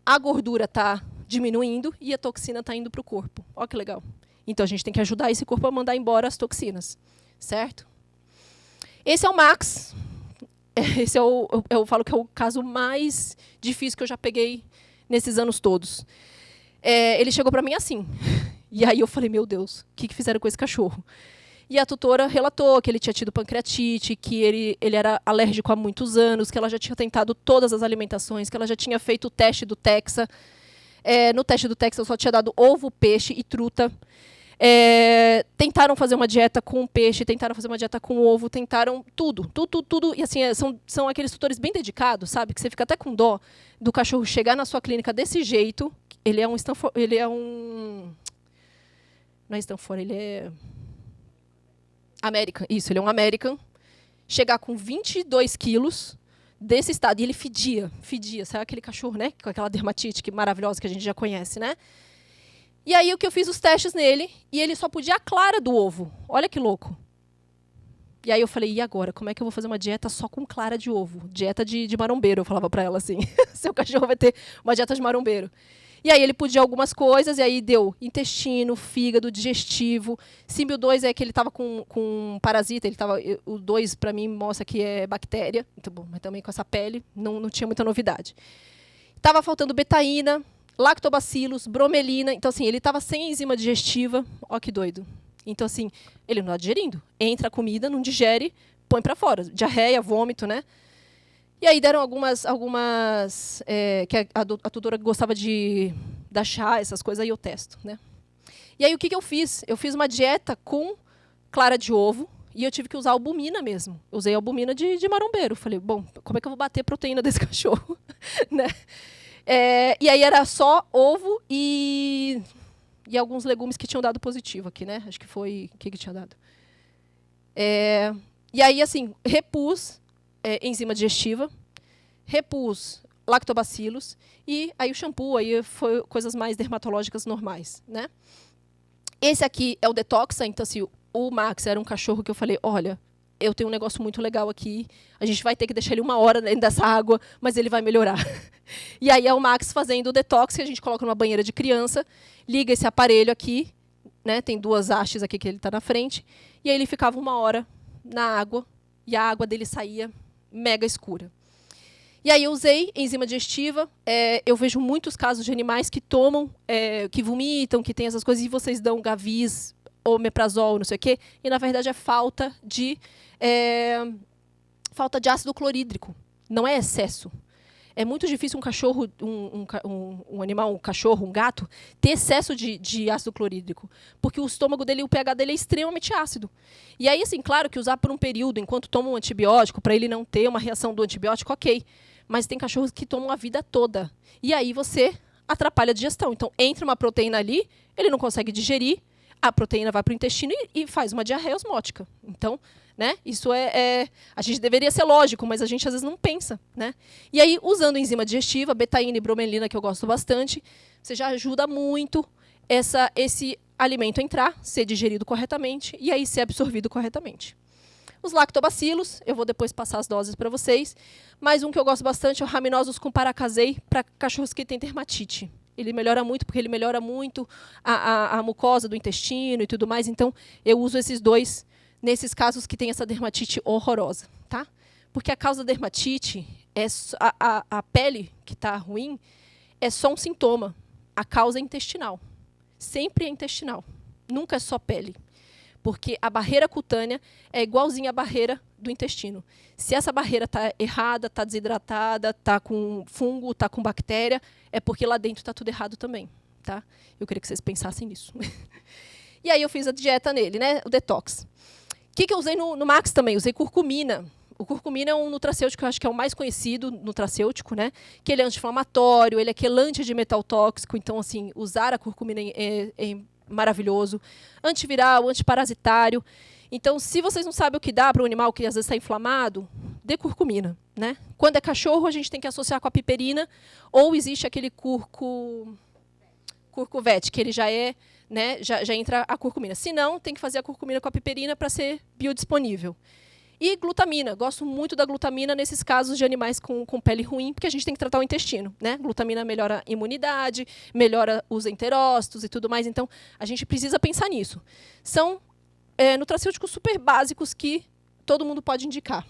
A gordura está diminuindo e a toxina está indo para o corpo. Olha que legal. Então, a gente tem que ajudar esse corpo a mandar embora as toxinas. Certo? Esse é o Max. Esse eu falo que é o caso mais difícil que eu já peguei nesses anos todos. Ele chegou para mim assim. E aí eu falei, meu Deus, o que fizeram com esse cachorro? E a tutora relatou que ele tinha tido pancreatite, que ele era alérgico há muitos anos, que ela já tinha tentado todas as alimentações, que ela já tinha feito o teste do Texa. No teste do Texa eu só tinha dado ovo, peixe e truta. Tentaram fazer uma dieta com peixe, tentaram fazer uma dieta com ovo, tentaram tudo. E assim, são aqueles tutores bem dedicados, sabe? Que você fica até com dó do cachorro chegar na sua clínica desse jeito. Ele é um... Não é Stanford, ele é... American, isso, ele é um American. Chegar com 22 quilos desse estado. E ele fedia, sabe aquele cachorro, né? Com aquela dermatite maravilhosa que a gente já conhece, né? E aí, o que eu fiz os testes nele, e ele só podia a clara do ovo. Olha que louco. E aí eu falei, e agora? Como é que eu vou fazer uma dieta só com clara de ovo? Dieta de marombeiro, eu falava para ela assim. Seu cachorro vai ter uma dieta de marombeiro. E aí ele podia algumas coisas, e aí deu intestino, fígado, digestivo. Símbio 2 é que ele estava com parasita, o 2 para mim mostra que é bactéria, então, bom, mas também com essa pele não tinha muita novidade. Estava faltando betaína, lactobacilos, bromelina, então assim, ele estava sem enzima digestiva, ó que doido. Então assim, ele não está digerindo, entra a comida, não digere, põe para fora, diarreia, vômito, né? E aí deram algumas que a tutora gostava de dar chá, essas coisas, aí eu testo, né? E aí o que eu fiz? Eu fiz uma dieta com clara de ovo, E eu tive que usar albumina mesmo. Usei albumina de marombeiro. Falei, bom, como é que eu vou bater a proteína desse cachorro? Né? E aí era só ovo e alguns legumes que tinham dado positivo aqui, né? Acho que foi... O que tinha dado? E aí, assim, repus enzima digestiva, repus lactobacilos, e aí o shampoo aí foi coisas mais dermatológicas normais, né? Esse aqui é o Detoxa, então assim, o Max era um cachorro que eu falei, olha, eu tenho um negócio muito legal aqui, a gente vai ter que deixar ele 1 hora dentro dessa água, mas ele vai melhorar. E aí é o Max fazendo o detox, que a gente coloca numa banheira de criança, liga esse aparelho aqui, né, tem 2 hastes aqui que ele está na frente, e aí ele ficava 1 hora na água, e a água dele saía mega escura. E aí eu usei enzima digestiva, eu vejo muitos casos de animais que tomam, que vomitam, que tem essas coisas, e vocês dão Gavis, omeprazol, não sei o quê, e na verdade é falta de ácido clorídrico, não é excesso. É muito difícil um cachorro, um animal, um cachorro, um gato, ter excesso de ácido clorídrico, porque o estômago dele, o pH dele é extremamente ácido. E aí, assim, claro que usar por um período, enquanto toma um antibiótico, para ele não ter uma reação do antibiótico, ok. Mas tem cachorros que tomam a vida toda. E aí você atrapalha a digestão. Então, entra uma proteína ali, ele não consegue digerir, a proteína vai para o intestino e faz uma diarreia osmótica. Então, né, isso a gente deveria ser lógico, mas a gente às vezes não pensa, né? E aí, usando enzima digestiva, betaína e bromelina, que eu gosto bastante, você já ajuda muito esse alimento a entrar, ser digerido corretamente e aí ser absorvido corretamente. Os lactobacilos, eu vou depois passar as doses para vocês, mas um que eu gosto bastante é o Rhamnosus com Paracasei para cachorros que têm dermatite. Ele melhora muito, porque ele melhora muito a mucosa do intestino e tudo mais, então eu uso esses 2 nesses casos que tem essa dermatite horrorosa, tá? Porque a causa da dermatite, a pele que está ruim, é só um sintoma. A causa é intestinal. Sempre é intestinal. Nunca é só pele. Porque a barreira cutânea é igualzinha à barreira do intestino. Se essa barreira está errada, está desidratada, está com fungo, está com bactéria, é porque lá dentro está tudo errado também, tá? Eu queria que vocês pensassem nisso. E aí eu fiz a dieta nele, né? O detox. O que eu usei no Max também? Usei curcumina. O curcumina é um nutracêutico que eu acho que é o mais conhecido nutracêutico, né? Que ele é anti-inflamatório, ele é quelante de metal tóxico, então assim, usar a curcumina é maravilhoso. Antiviral, antiparasitário. Então, se vocês não sabem o que dá para um animal que às vezes está inflamado, dê curcumina, né? Quando é cachorro, a gente tem que associar com a piperina, ou existe aquele curcuvet, que ele já né, já entra a curcumina. Se não, tem que fazer a curcumina com a piperina para ser biodisponível. E glutamina. Gosto muito da glutamina nesses casos de animais com pele ruim, porque a gente tem que tratar o intestino, né? Glutamina melhora a imunidade, melhora os enterócitos e tudo mais. Então, a gente precisa pensar nisso. São nutracêuticos super básicos que todo mundo pode indicar.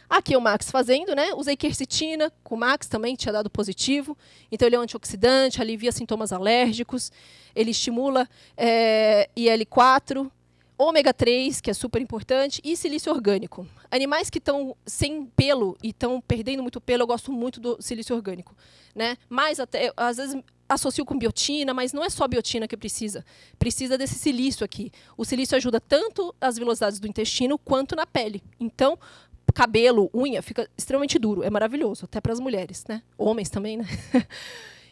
Aqui é o Max fazendo, né? Usei quercetina com o Max também, tinha dado positivo. Então, ele é um antioxidante, alivia sintomas alérgicos, ele estimula IL-4, ômega 3, que é super importante, e silício orgânico. Animais que estão sem pelo e estão perdendo muito pelo, eu gosto muito do silício orgânico, né? Mas até, às vezes, associo com biotina, mas não é só biotina que precisa. Precisa desse silício aqui. O silício ajuda tanto as velocidades do intestino quanto na pele. Então, cabelo, unha, fica extremamente duro. É maravilhoso, até para as mulheres, né? Homens também, né?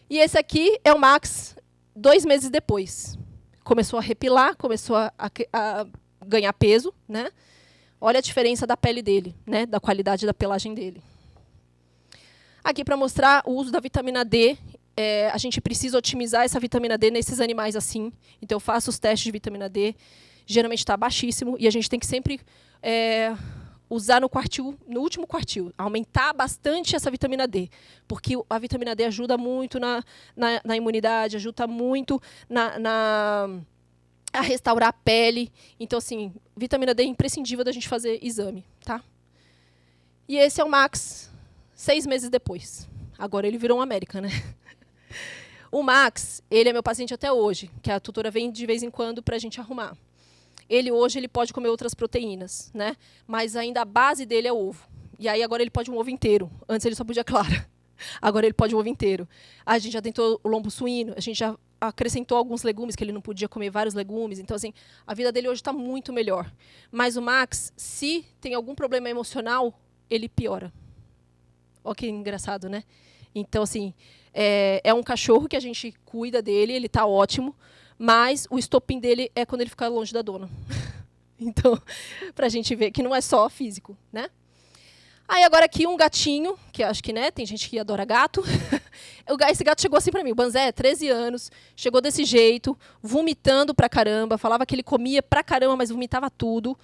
E esse aqui é o Max 2 meses depois. Começou a repilar, começou a ganhar peso, né? Olha a diferença da pele dele, né? Da qualidade da pelagem dele. Aqui para mostrar o uso da vitamina D. A gente precisa otimizar essa vitamina D nesses animais assim. Então, eu faço os testes de vitamina D. Geralmente está baixíssimo. E a gente tem que sempre usar no último quartil. Aumentar bastante essa vitamina D. Porque a vitamina D ajuda muito na imunidade, ajuda muito a restaurar a pele. Então, assim, vitamina D é imprescindível da gente fazer exame, tá? E esse é o Max 6 meses depois. Agora ele virou um América, né? O Max, ele é meu paciente até hoje, que a tutora vem de vez em quando para a gente arrumar. Hoje ele pode comer outras proteínas, né? Mas ainda a base dele é ovo. E aí agora ele pode um ovo inteiro. Antes ele só podia clara. Agora ele pode o ovo inteiro. A gente já tentou o lombo suíno, a gente já acrescentou alguns legumes, que ele não podia comer vários legumes. Então, assim, a vida dele hoje está muito melhor. Mas o Max, se tem algum problema emocional, ele piora. Olha que engraçado, né? Então, assim, é um cachorro que a gente cuida dele, ele está ótimo, mas o estopim dele é quando ele fica longe da dona. Então, para a gente ver que não é só físico, né? Aí agora aqui um gatinho, que acho que, né, tem gente que adora gato. Esse gato chegou assim para mim, o Banzé, 13 anos, chegou desse jeito, vomitando pra caramba, falava que ele comia pra caramba, mas vomitava tudo.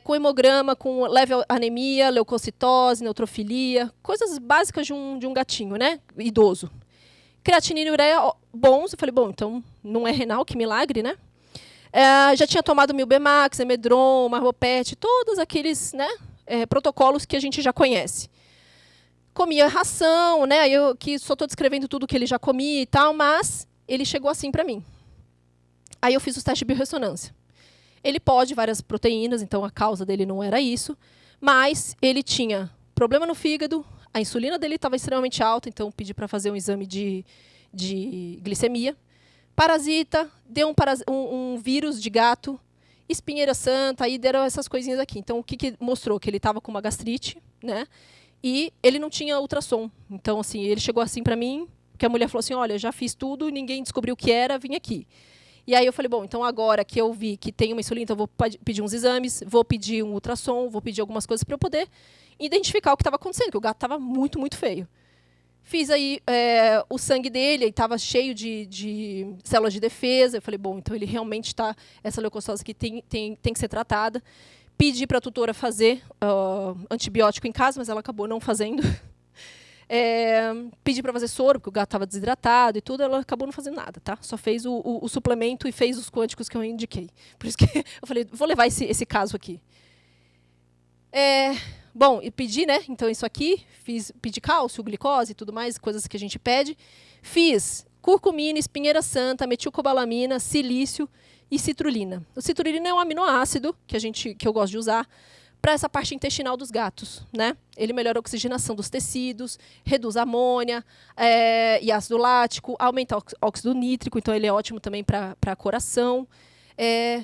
Com hemograma, com leve anemia, leucocitose, neutrofilia, coisas básicas de um gatinho, né, idoso. Creatinina e ureia bons, eu falei, bom, então não é renal, que milagre, né? Já tinha tomado Milbemax, Emedron, Marbopet, todos aqueles, né, protocolos que a gente já conhece. Comia ração, né? Eu que só estou descrevendo tudo que ele já comia e tal, mas ele chegou assim para mim. Aí eu fiz os testes de biorressonância. Ele pode várias proteínas, então a causa dele não era isso, mas ele tinha problema no fígado, a insulina dele estava extremamente alta, então pedi para fazer um exame de glicemia. Parasita, deu um vírus de gato, espinheira santa, aí deram essas coisinhas aqui. Então, o que mostrou? Que ele estava com uma gastrite, né? E ele não tinha ultrassom. Então, assim, ele chegou assim para mim, que a mulher falou assim, olha, já fiz tudo, ninguém descobriu o que era, vim aqui. E aí eu falei, bom, então agora que eu vi que tem uma insulina, então eu vou pedir uns exames, vou pedir um ultrassom, vou pedir algumas coisas para eu poder identificar o que estava acontecendo, que o gato estava muito, muito feio. Fiz aí o sangue dele, estava cheio de células de defesa. Eu falei, bom, então ele realmente está, essa leucocitose aqui tem que ser tratada. Pedi para a tutora fazer antibiótico em casa, mas ela acabou não fazendo. Pedi para fazer soro, porque o gato estava desidratado e tudo, ela acabou não fazendo nada, tá? Só fez o suplemento e fez os quânticos que eu indiquei. Por isso que eu falei, vou levar esse caso aqui. Bom, e pedi, né? Então, isso aqui, pedi cálcio, glicose e tudo mais, coisas que a gente pede. Fiz curcumina, espinheira santa, metilcobalamina, silício e citrulina. O citrulina é um aminoácido que eu gosto de usar para essa parte intestinal dos gatos, né? Ele melhora a oxigenação dos tecidos, reduz a amônia e ácido lático, aumenta o óxido nítrico, então ele é ótimo também para coração.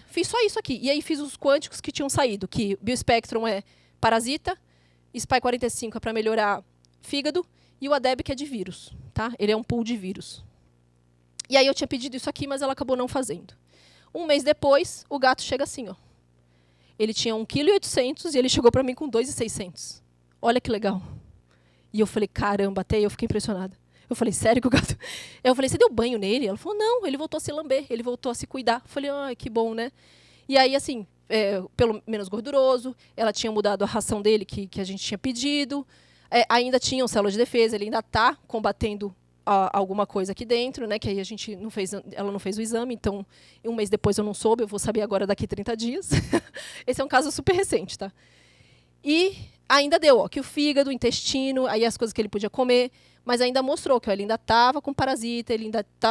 Fiz só isso aqui. E aí fiz os quânticos que tinham saído, que Biospectrum é parasita, Spy 45 é para melhorar fígado, e o ADEB que é de vírus, tá? Ele é um pool de vírus. E aí eu tinha pedido isso aqui, mas ela acabou não fazendo. Um mês depois, o gato chega assim, ó. Ele tinha 1,8 kg e ele chegou para mim com 2,600 kg. Olha que legal. E eu falei, caramba, até eu fiquei impressionada. Eu falei, sério que o gato... Eu falei, você deu banho nele? Ela falou, não, ele voltou a se lamber, ele voltou a se cuidar. Eu falei, que bom, né? E aí, assim, pelo menos gorduroso, ela tinha mudado a ração dele, que a gente tinha pedido, ainda tinham células de defesa, ele ainda está combatendo alguma coisa aqui dentro, né, que aí ela não fez o exame, então um mês depois eu não soube, eu vou saber agora daqui 30 dias. Esse é um caso super recente, tá? E ainda deu, que o fígado, o intestino, aí as coisas que ele podia comer, mas ainda mostrou que ele ainda estava com parasita,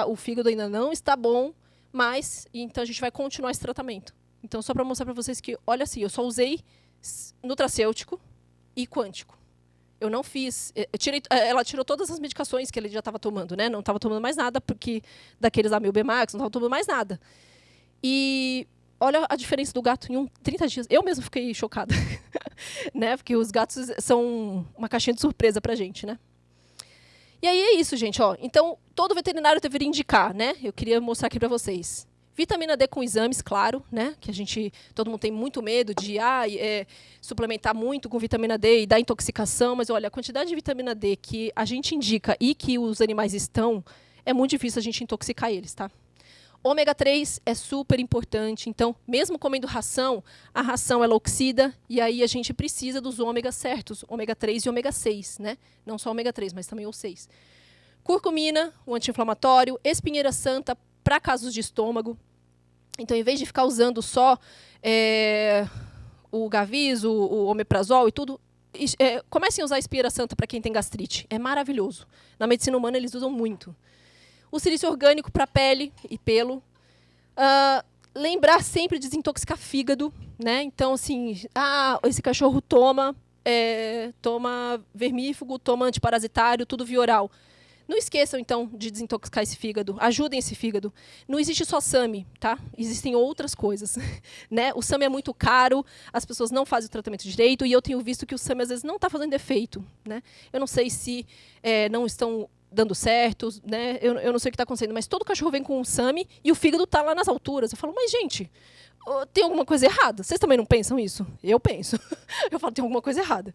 o fígado ainda não está bom, mas então a gente vai continuar esse tratamento. Então, só para mostrar para vocês que, olha assim, eu só usei nutracêutico e quântico. Eu não fiz... ela tirou todas as medicações que ele já estava tomando, né? Não estava tomando mais nada, porque daqueles da Milbemax, não estava tomando mais nada. E olha a diferença do gato em 30 dias. Eu mesmo fiquei chocada. Né? Porque os gatos são uma caixinha de surpresa para a gente, né? E aí é isso, gente. Ó. Então, todo veterinário deveria indicar, né? Eu queria mostrar aqui para vocês. Vitamina D com exames, claro, né? Que todo mundo tem muito medo de suplementar muito com vitamina D e dar intoxicação, mas olha, a quantidade de vitamina D que a gente indica e que os animais estão, é muito difícil a gente intoxicar eles, tá? Ômega 3 é super importante, então, mesmo comendo ração, a ração ela oxida e aí a gente precisa dos ômegas certos, ômega 3 e ômega 6, né? Não só ômega 3, mas também o 6. Curcumina, o anti-inflamatório, espinheira santa para casos de estômago. Então, em vez de ficar usando só o Gavis, o omeprazol e tudo, comecem a usar a espinheira santa para quem tem gastrite. É maravilhoso. Na medicina humana, eles usam muito. O silício orgânico para pele e pelo. Lembrar sempre de desintoxicar fígado, né? Então, assim, esse cachorro toma toma vermífugo, toma antiparasitário, tudo via oral. Não esqueçam, então, de desintoxicar esse fígado. Ajudem esse fígado. Não existe só SAMI, tá? Existem outras coisas. Né? O SAMI é muito caro, as pessoas não fazem o tratamento direito, e eu tenho visto que o SAMI, às vezes, não está fazendo efeito. Né? Eu não sei se não estão dando certo, né? Eu não sei o que está acontecendo, mas todo cachorro vem com o SAMI e o fígado está lá nas alturas. Eu falo, mas, gente, tem alguma coisa errada? Vocês também não pensam isso? Eu penso. Eu falo, tem alguma coisa errada.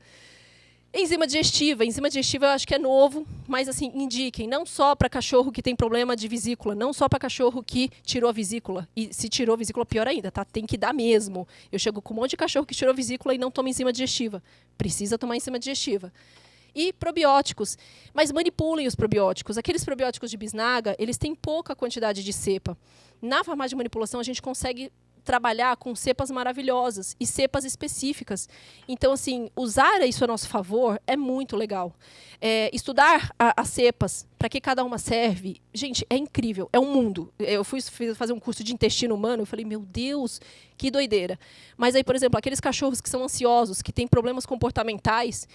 Enzima digestiva eu acho que é novo, mas assim, indiquem, não só para cachorro que tem problema de vesícula, não só para cachorro que tirou a vesícula, e se tirou a vesícula, pior ainda, tá? Tem que dar mesmo. Eu chego com um monte de cachorro que tirou a vesícula e não toma enzima digestiva. Precisa tomar enzima digestiva. E probióticos, mas manipulem os probióticos. Aqueles probióticos de bisnaga, eles têm pouca quantidade de cepa. Na farmácia de manipulação, a gente consegue trabalhar com cepas maravilhosas e cepas específicas. Então, assim, usar isso a nosso favor é muito legal. Estudar as cepas, para que cada uma serve, gente, é incrível, é um mundo. Eu fui fazer um curso de intestino humano, eu falei, meu Deus, que doideira. Mas aí, por exemplo, aqueles cachorros que são ansiosos, que têm problemas comportamentais,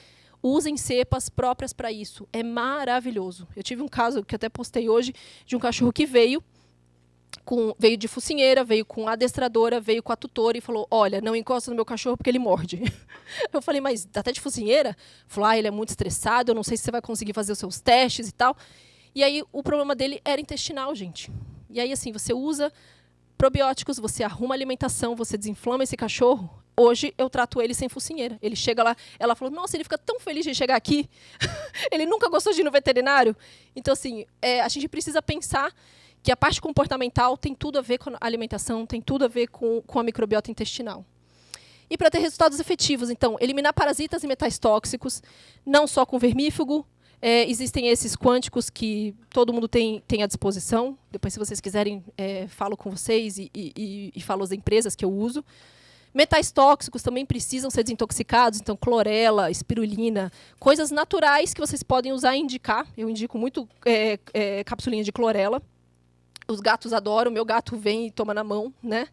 usem cepas próprias para isso. É maravilhoso. Eu tive um caso, que até postei hoje, de um cachorro que veio de focinheira, veio com adestradora, veio com a tutora e falou, olha, não encosta no meu cachorro porque ele morde. Eu falei, mas até de focinheira? Falou, ele é muito estressado, eu não sei se você vai conseguir fazer os seus testes e tal. E aí o problema dele era intestinal, gente. E aí, assim, você usa probióticos, você arruma alimentação, você desinflama esse cachorro. Hoje eu trato ele sem focinheira. Ele chega lá, ela falou, nossa, ele fica tão feliz de chegar aqui. Ele nunca gostou de ir no veterinário. Então, assim, a gente precisa pensar que a parte comportamental tem tudo a ver com a alimentação, tem tudo a ver com a microbiota intestinal. E para ter resultados efetivos, então, eliminar parasitas e metais tóxicos, não só com vermífugo, existem esses quânticos que todo mundo tem à disposição. Depois, se vocês quiserem, falo com vocês e falo as empresas que eu uso. Metais tóxicos também precisam ser desintoxicados, então clorela, espirulina, coisas naturais que vocês podem usar e indicar. Eu indico muito capsulinha de clorela. Os gatos adoram, meu gato vem e toma na mão, né?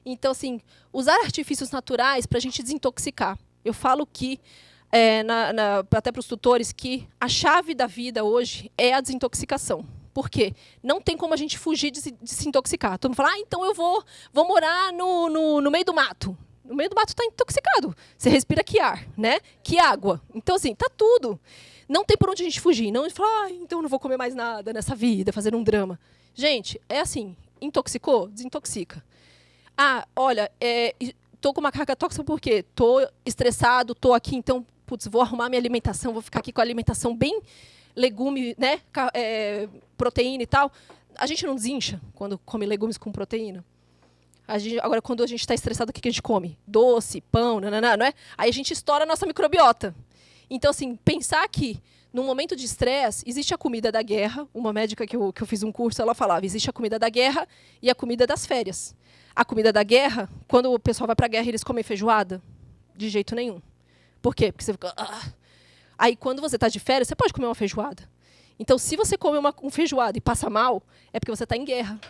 Então, assim, usar artifícios naturais para a gente desintoxicar. Eu falo que, até para os tutores, que a chave da vida hoje é a desintoxicação. Por quê? Não tem como a gente fugir de se intoxicar. Todo mundo fala, então eu vou morar no meio do mato. No meio do mato está intoxicado. Você respira que ar, né? Que água. Então, assim, tá tudo. Não tem por onde a gente fugir. Não fala, então eu não vou comer mais nada nessa vida, fazer um drama. Gente, é assim, intoxicou? Desintoxica. Ah, olha, tô com uma carga tóxica por quê? Tô estressado, tô aqui, então, putz, vou arrumar minha alimentação, vou ficar aqui com a alimentação bem legume, né, proteína e tal. A gente não desincha quando come legumes com proteína? Agora, quando a gente está estressado, o que a gente come? Doce, pão, nananã, não é? Aí a gente estoura a nossa microbiota. Então, assim, pensar que num momento de estresse, existe a comida da guerra. Uma médica que eu fiz um curso, ela falava, existe a comida da guerra e a comida das férias. A comida da guerra, quando o pessoal vai para a guerra, eles comem feijoada? De jeito nenhum. Por quê? Porque você fica... Aí, quando você está de férias, você pode comer uma feijoada. Então, se você come uma feijoada e passa mal, é porque você está em guerra.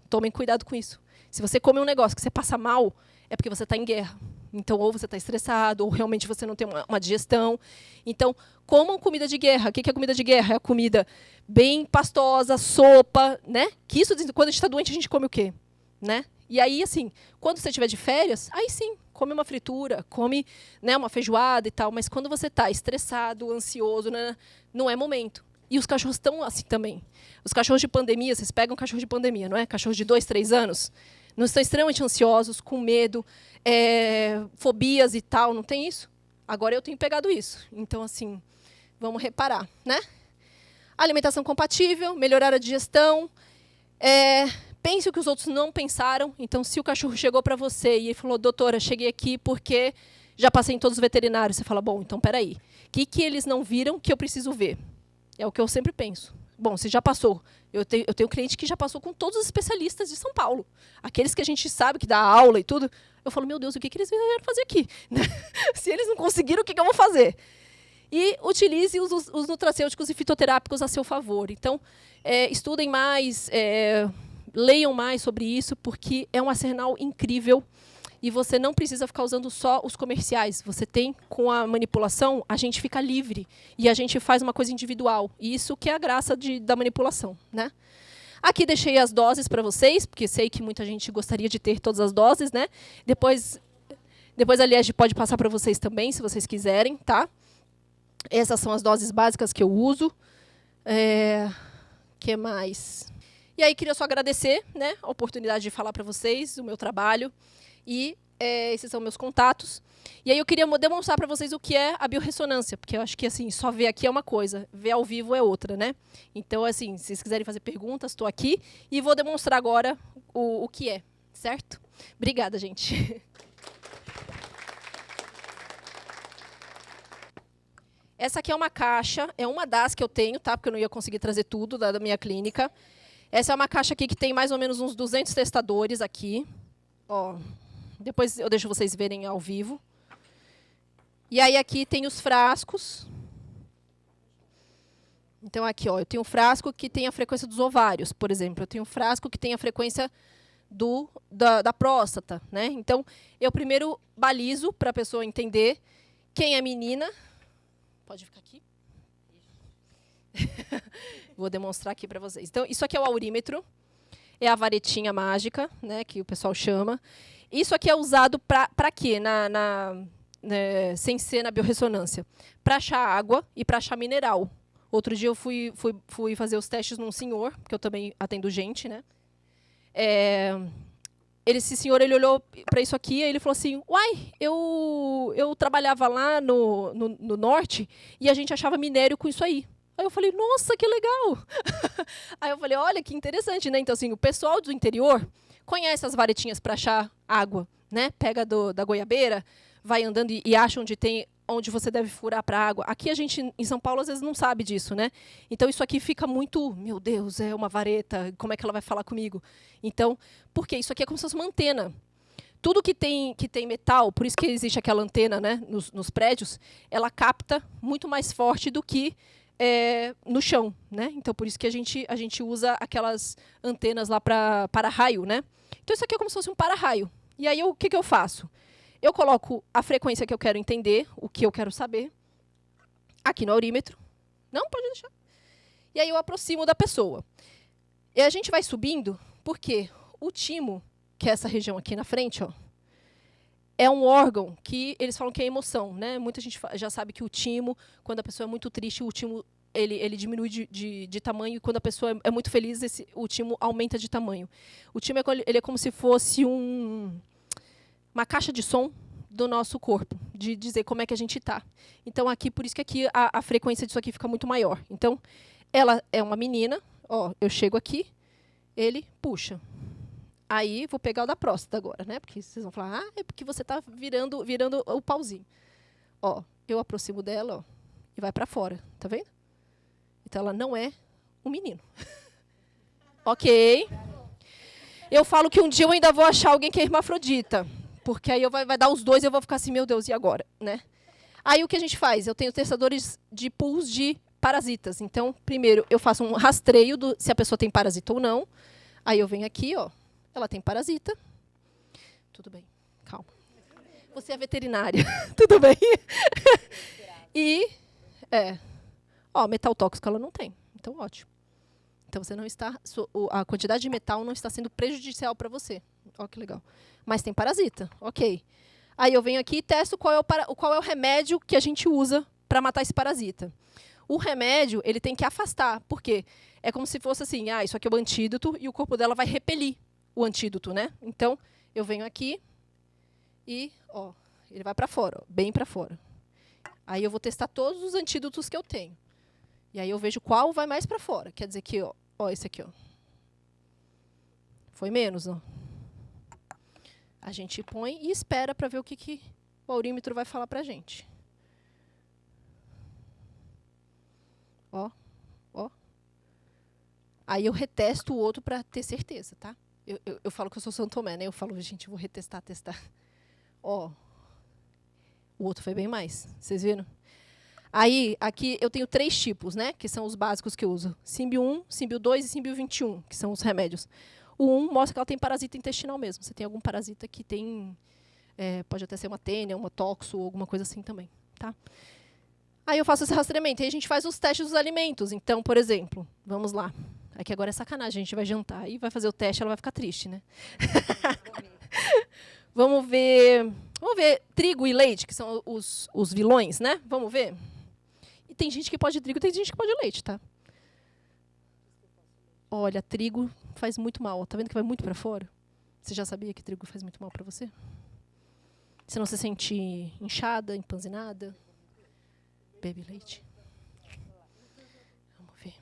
Tomem cuidado com isso. Se você come um negócio que você passa mal, é porque você está em guerra. Então, ou você está estressado, ou realmente você não tem uma digestão. Então, comam comida de guerra. O que é comida de guerra? É a comida bem pastosa, sopa, né? Que isso, quando a gente está doente, a gente come o quê? Né? E aí, assim, quando você estiver de férias, aí sim, come uma fritura, come, né, uma feijoada e tal. Mas quando você está estressado, ansioso, né, não é momento. E os cachorros estão assim também. Os cachorros de pandemia, vocês pegam um cachorro de pandemia, não é? Cachorros de 2, 3 anos, não estão extremamente ansiosos, com medo, fobias e tal, não tem isso? Agora eu tenho pegado isso. Então, assim, vamos reparar, né? Alimentação compatível, melhorar a digestão. Pense o que os outros não pensaram. Então, se o cachorro chegou para você e ele falou, doutora, cheguei aqui porque já passei em todos os veterinários. Você fala, bom, então, peraí. O que eles não viram que eu preciso ver? É o que eu sempre penso. Bom, se já passou. Eu tenho cliente que já passou com todos os especialistas de São Paulo. Aqueles que a gente sabe que dá aula e tudo. Eu falo, meu Deus, o que eles vieram fazer aqui? Se eles não conseguiram, o que eu vou fazer? E utilize os nutracêuticos e fitoterápicos a seu favor. Então, estudem mais, leiam mais sobre isso, porque é um arsenal incrível. E você não precisa ficar usando só os comerciais. Você tem, com a manipulação, a gente fica livre. E a gente faz uma coisa individual. E isso que é a graça da manipulação, né? Aqui deixei as doses para vocês, porque sei que muita gente gostaria de ter todas as doses, né? Depois a Liege pode passar para vocês também, se vocês quiserem, tá? Essas são as doses básicas que eu uso. Que mais? E aí, queria só agradecer, né, a oportunidade de falar para vocês o meu trabalho. E esses são meus contatos. E aí eu queria demonstrar para vocês o que é a biorressonância, porque eu acho que assim, só ver aqui é uma coisa, ver ao vivo é outra, né? Então, assim, se vocês quiserem fazer perguntas, estou aqui e vou demonstrar agora o que é, certo? Obrigada, gente. Essa aqui é uma caixa, é uma das que eu tenho, tá? Porque eu não ia conseguir trazer tudo da minha clínica. Essa é uma caixa aqui que tem mais ou menos uns 200 testadores aqui. Ó, depois eu deixo vocês verem ao vivo. E aí aqui tem os frascos. Então aqui, ó, eu tenho um frasco que tem a frequência dos ovários, por exemplo. Eu tenho um frasco que tem a frequência da próstata, né? Então, eu primeiro balizo para a pessoa entender quem é menina. Pode ficar aqui? Vou demonstrar aqui para vocês. Então, isso aqui é o aurímetro. É a varetinha mágica, né, que o pessoal chama. Isso aqui é usado para quê? Sem ser na biorressonância. Para achar água e para achar mineral. Outro dia eu fui fazer os testes num senhor, porque eu também atendo gente, né? Esse senhor, ele olhou para isso aqui e ele falou assim, uai, eu trabalhava lá no norte e a gente achava minério com isso aí. Aí eu falei, nossa, que legal! Aí eu falei, olha, que interessante, né? Então, assim, o pessoal do interior conhece as varetinhas para achar água, né? Pega da goiabeira, vai andando e acha onde você deve furar para água. Aqui a gente, em São Paulo, às vezes não sabe disso, né? Então, isso aqui fica muito, meu Deus, é uma vareta, como é que ela vai falar comigo? Então, por quê? Isso aqui é como se fosse uma antena. Tudo que tem metal, por isso que existe aquela antena, né, nos prédios, ela capta muito mais forte do que no chão, né? Então, por isso que a gente usa aquelas antenas lá para para-raio, né? Então, isso aqui é como se fosse um para-raio. E aí, o que eu faço? Eu coloco a frequência que eu quero entender, o que eu quero saber, aqui no aurímetro. Não, pode deixar. E aí, eu aproximo da pessoa. E a gente vai subindo, porque o timo, que é essa região aqui na frente, ó, é um órgão que eles falam que é emoção, né? Muita gente já sabe que o timo, quando a pessoa é muito triste, o timo ele diminui de tamanho, e quando a pessoa é muito feliz, o timo aumenta de tamanho. O timo ele é como se fosse uma caixa de som do nosso corpo, de dizer como é que a gente está. Então, aqui, por isso que aqui a frequência disso aqui fica muito maior. Então, ela é uma menina, ó, eu chego aqui, ele puxa. Aí, vou pegar o da próstata agora, né? Porque vocês vão falar, é porque você está virando o pauzinho. Ó, eu aproximo dela, ó, e vai para fora, tá vendo? Então, ela não é um menino. Ok. Eu falo que um dia eu ainda vou achar alguém que é hermafrodita, porque aí vai dar os dois e eu vou ficar assim, meu Deus, e agora, né? Aí, o que a gente faz? Eu tenho testadores de pools de parasitas. Então, primeiro, eu faço um rastreio se a pessoa tem parasita ou não. Aí, eu venho aqui, ó. Ela tem parasita. Tudo bem, calma. Você é veterinária. Tudo bem? E, ó, metal tóxico ela não tem. Então, ótimo. Então, você não está, a quantidade de metal não está sendo prejudicial para você. Ó, que legal. Mas tem parasita, ok. Aí eu venho aqui e testo qual é o remédio que a gente usa para matar esse parasita. O remédio, ele tem que afastar. Por quê? É como se fosse assim, isso aqui é o antídoto e o corpo dela vai repelir o antídoto, né? Então, eu venho aqui e, ó, ele vai para fora, ó, bem para fora. Aí eu vou testar todos os antídotos que eu tenho. E aí eu vejo qual vai mais para fora. Quer dizer que, ó, esse aqui, ó. Foi menos, ó. A gente põe e espera para ver o que o aurímetro vai falar para a gente. Ó, ó. Aí eu retesto o outro para ter certeza, tá? Eu falo que eu sou São Tomé, né? Eu falo, gente, vou testar. Ó, o outro foi bem mais. Vocês viram? Aí, aqui eu tenho 3 tipos, né? Que são os básicos que eu uso. Símbio 1, Símbio 2 e Símbio 21, que são os remédios. O 1 mostra que ela tem parasita intestinal mesmo. Você tem algum parasita que tem Pode até ser uma tênia, uma toxo, alguma coisa assim também, tá? Aí eu faço esse rastreamento. E a gente faz os testes dos alimentos. Então, por exemplo, vamos lá. Aqui agora é sacanagem, a gente vai jantar e vai fazer o teste, ela vai ficar triste, né? Vamos ver trigo e leite, que são os vilões, né? Vamos ver? E tem gente que pode trigo, tem gente que pode leite, tá? Olha, trigo faz muito mal. Tá vendo que vai muito para fora? Você já sabia que trigo faz muito mal para você? Você não se sente inchada, empanzinada? Bebe leite. Vamos ver.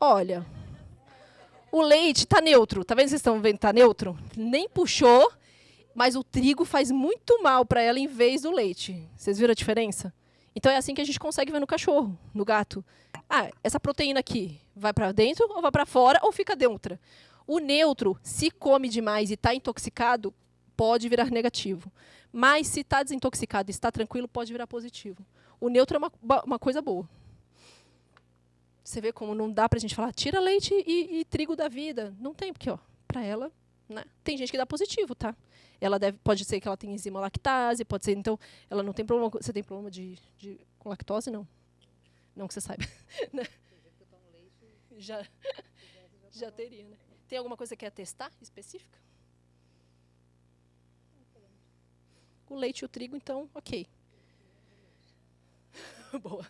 Olha, o leite está neutro. Tá vendo que vocês estão vendo que está neutro? Nem puxou, mas o trigo faz muito mal para ela em vez do leite. Vocês viram a diferença? Então é assim que a gente consegue ver no cachorro, no gato. Essa proteína aqui vai para dentro ou vai para fora ou fica dentro. O neutro, se come demais e está intoxicado, pode virar negativo. Mas se está desintoxicado e está tranquilo, pode virar positivo. O neutro é uma coisa boa. Você vê como não dá para a gente falar, tira leite e trigo da vida. Não tem, porque para ela, né? Tem gente que dá positivo, tá? Ela pode ser que ela tenha enzima lactase, pode ser, então, ela não tem problema. Você tem problema com lactose, não? Não que você saiba. Né? Já teria, né? Tem alguma coisa que quer testar específica? O leite e o trigo, então, ok. Boa.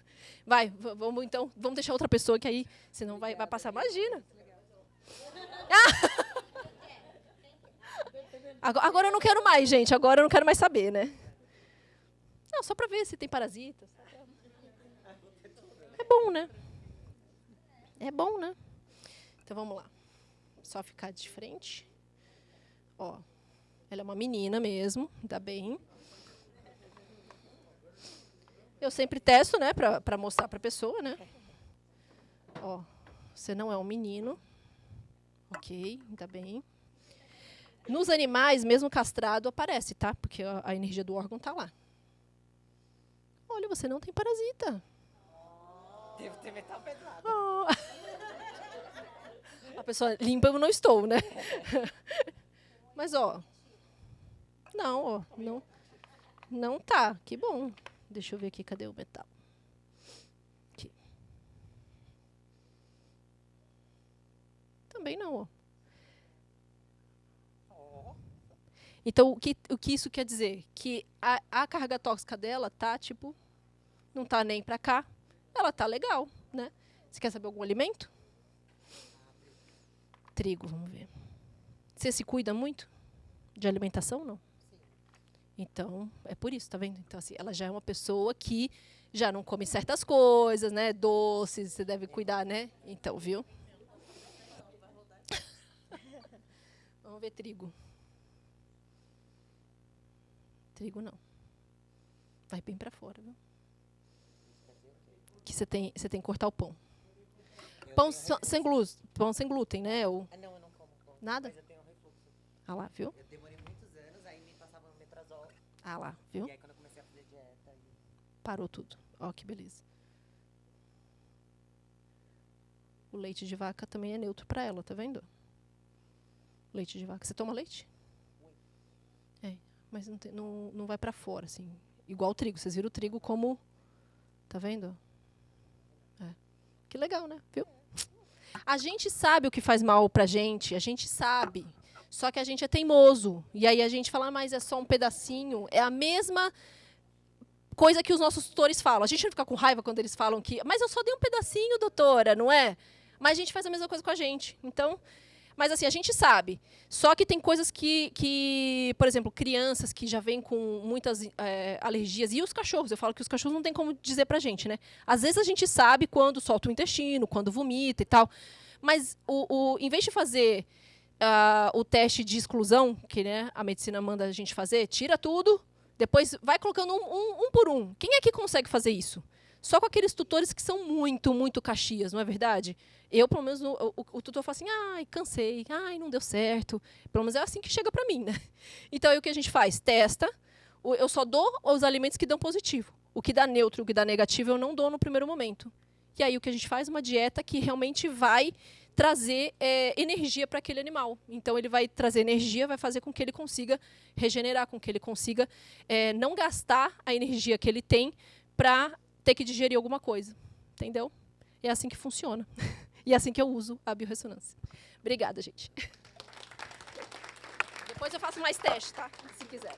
Vamos deixar outra pessoa que aí, senão vai passar. Imagina. Agora eu não quero mais, gente. Agora eu não quero mais saber, né? Não, só para ver se tem parasitas. É bom, né? É bom, né? Então vamos lá. Só ficar de frente. Ó, ela é uma menina mesmo, ainda bem. Eu sempre testo, né, para mostrar para a pessoa, né? Ó, você não é um menino. Ok, ainda bem. Nos animais, mesmo castrado, aparece, tá? Porque a energia do órgão tá lá. Olha, você não tem parasita. Devo ter metal pedrado. Oh. A pessoa limpa, eu não estou, né? Mas, não tá. Que bom. Deixa eu ver aqui, cadê o metal? Aqui. Também não, Então, o que isso quer dizer? Que a carga tóxica dela tá, tipo, não tá nem para cá. Ela tá legal, né? Você quer saber algum alimento? Trigo, vamos ver. Você se cuida muito de alimentação, não? Sim. Então, é por isso, tá vendo? Então, assim, ela já é uma pessoa que já não come certas coisas, né? Doces, você deve cuidar, né? Então, viu? Vamos ver trigo. Trigo não. Vai bem para fora, viu? Que você tem que cortar o pão. Pão sem glúten, né? Não, eu não como pão. Nada? Mas eu tenho refluxo. Ah lá, viu? Eu demorei muitos anos, aí me passava no metrazol. Ah lá, viu? E aí quando eu comecei a fazer dieta... Parou tudo. Ó, que beleza. O leite de vaca também é neutro para ela, tá vendo? Leite de vaca. Você toma leite? É, mas não vai para fora, assim. Igual o trigo. Vocês viram o trigo como... Tá vendo? É. Que legal, né? Viu? A gente sabe o que faz mal pra gente. A gente sabe. Só que a gente é teimoso. E aí a gente fala, mas é só um pedacinho. É a mesma coisa que os nossos tutores falam. A gente não fica com raiva quando eles falam que... Mas eu só dei um pedacinho, doutora, não é? Mas a gente faz a mesma coisa com a gente. Então... Mas, assim, a gente sabe. Só que tem coisas que por exemplo, crianças que já vêm com muitas alergias. E os cachorros, eu falo que os cachorros não tem como dizer pra gente, né? Às vezes a gente sabe quando solta o intestino, quando vomita e tal. Mas, em vez de fazer o teste de exclusão, que, né, a medicina manda a gente fazer, tira tudo, depois vai colocando um por um. Quem é que consegue fazer isso? Só com aqueles tutores que são muito, muito caxias, não é verdade? Eu, pelo menos, o tutor fala assim, ai, cansei, ai, não deu certo. Pelo menos é assim que chega para mim, né? Então, aí o que a gente faz? Testa. Eu só dou os alimentos que dão positivo. O que dá neutro, o que dá negativo, eu não dou no primeiro momento. E aí o que a gente faz? Uma dieta que realmente vai trazer energia para aquele animal. Então, ele vai trazer energia, vai fazer com que ele consiga regenerar, com que ele consiga não gastar a energia que ele tem para ter que digerir alguma coisa. Entendeu? É assim que funciona. E é assim que eu uso a biorressonância. Obrigada, gente. Depois eu faço mais testes, tá? Se quiser.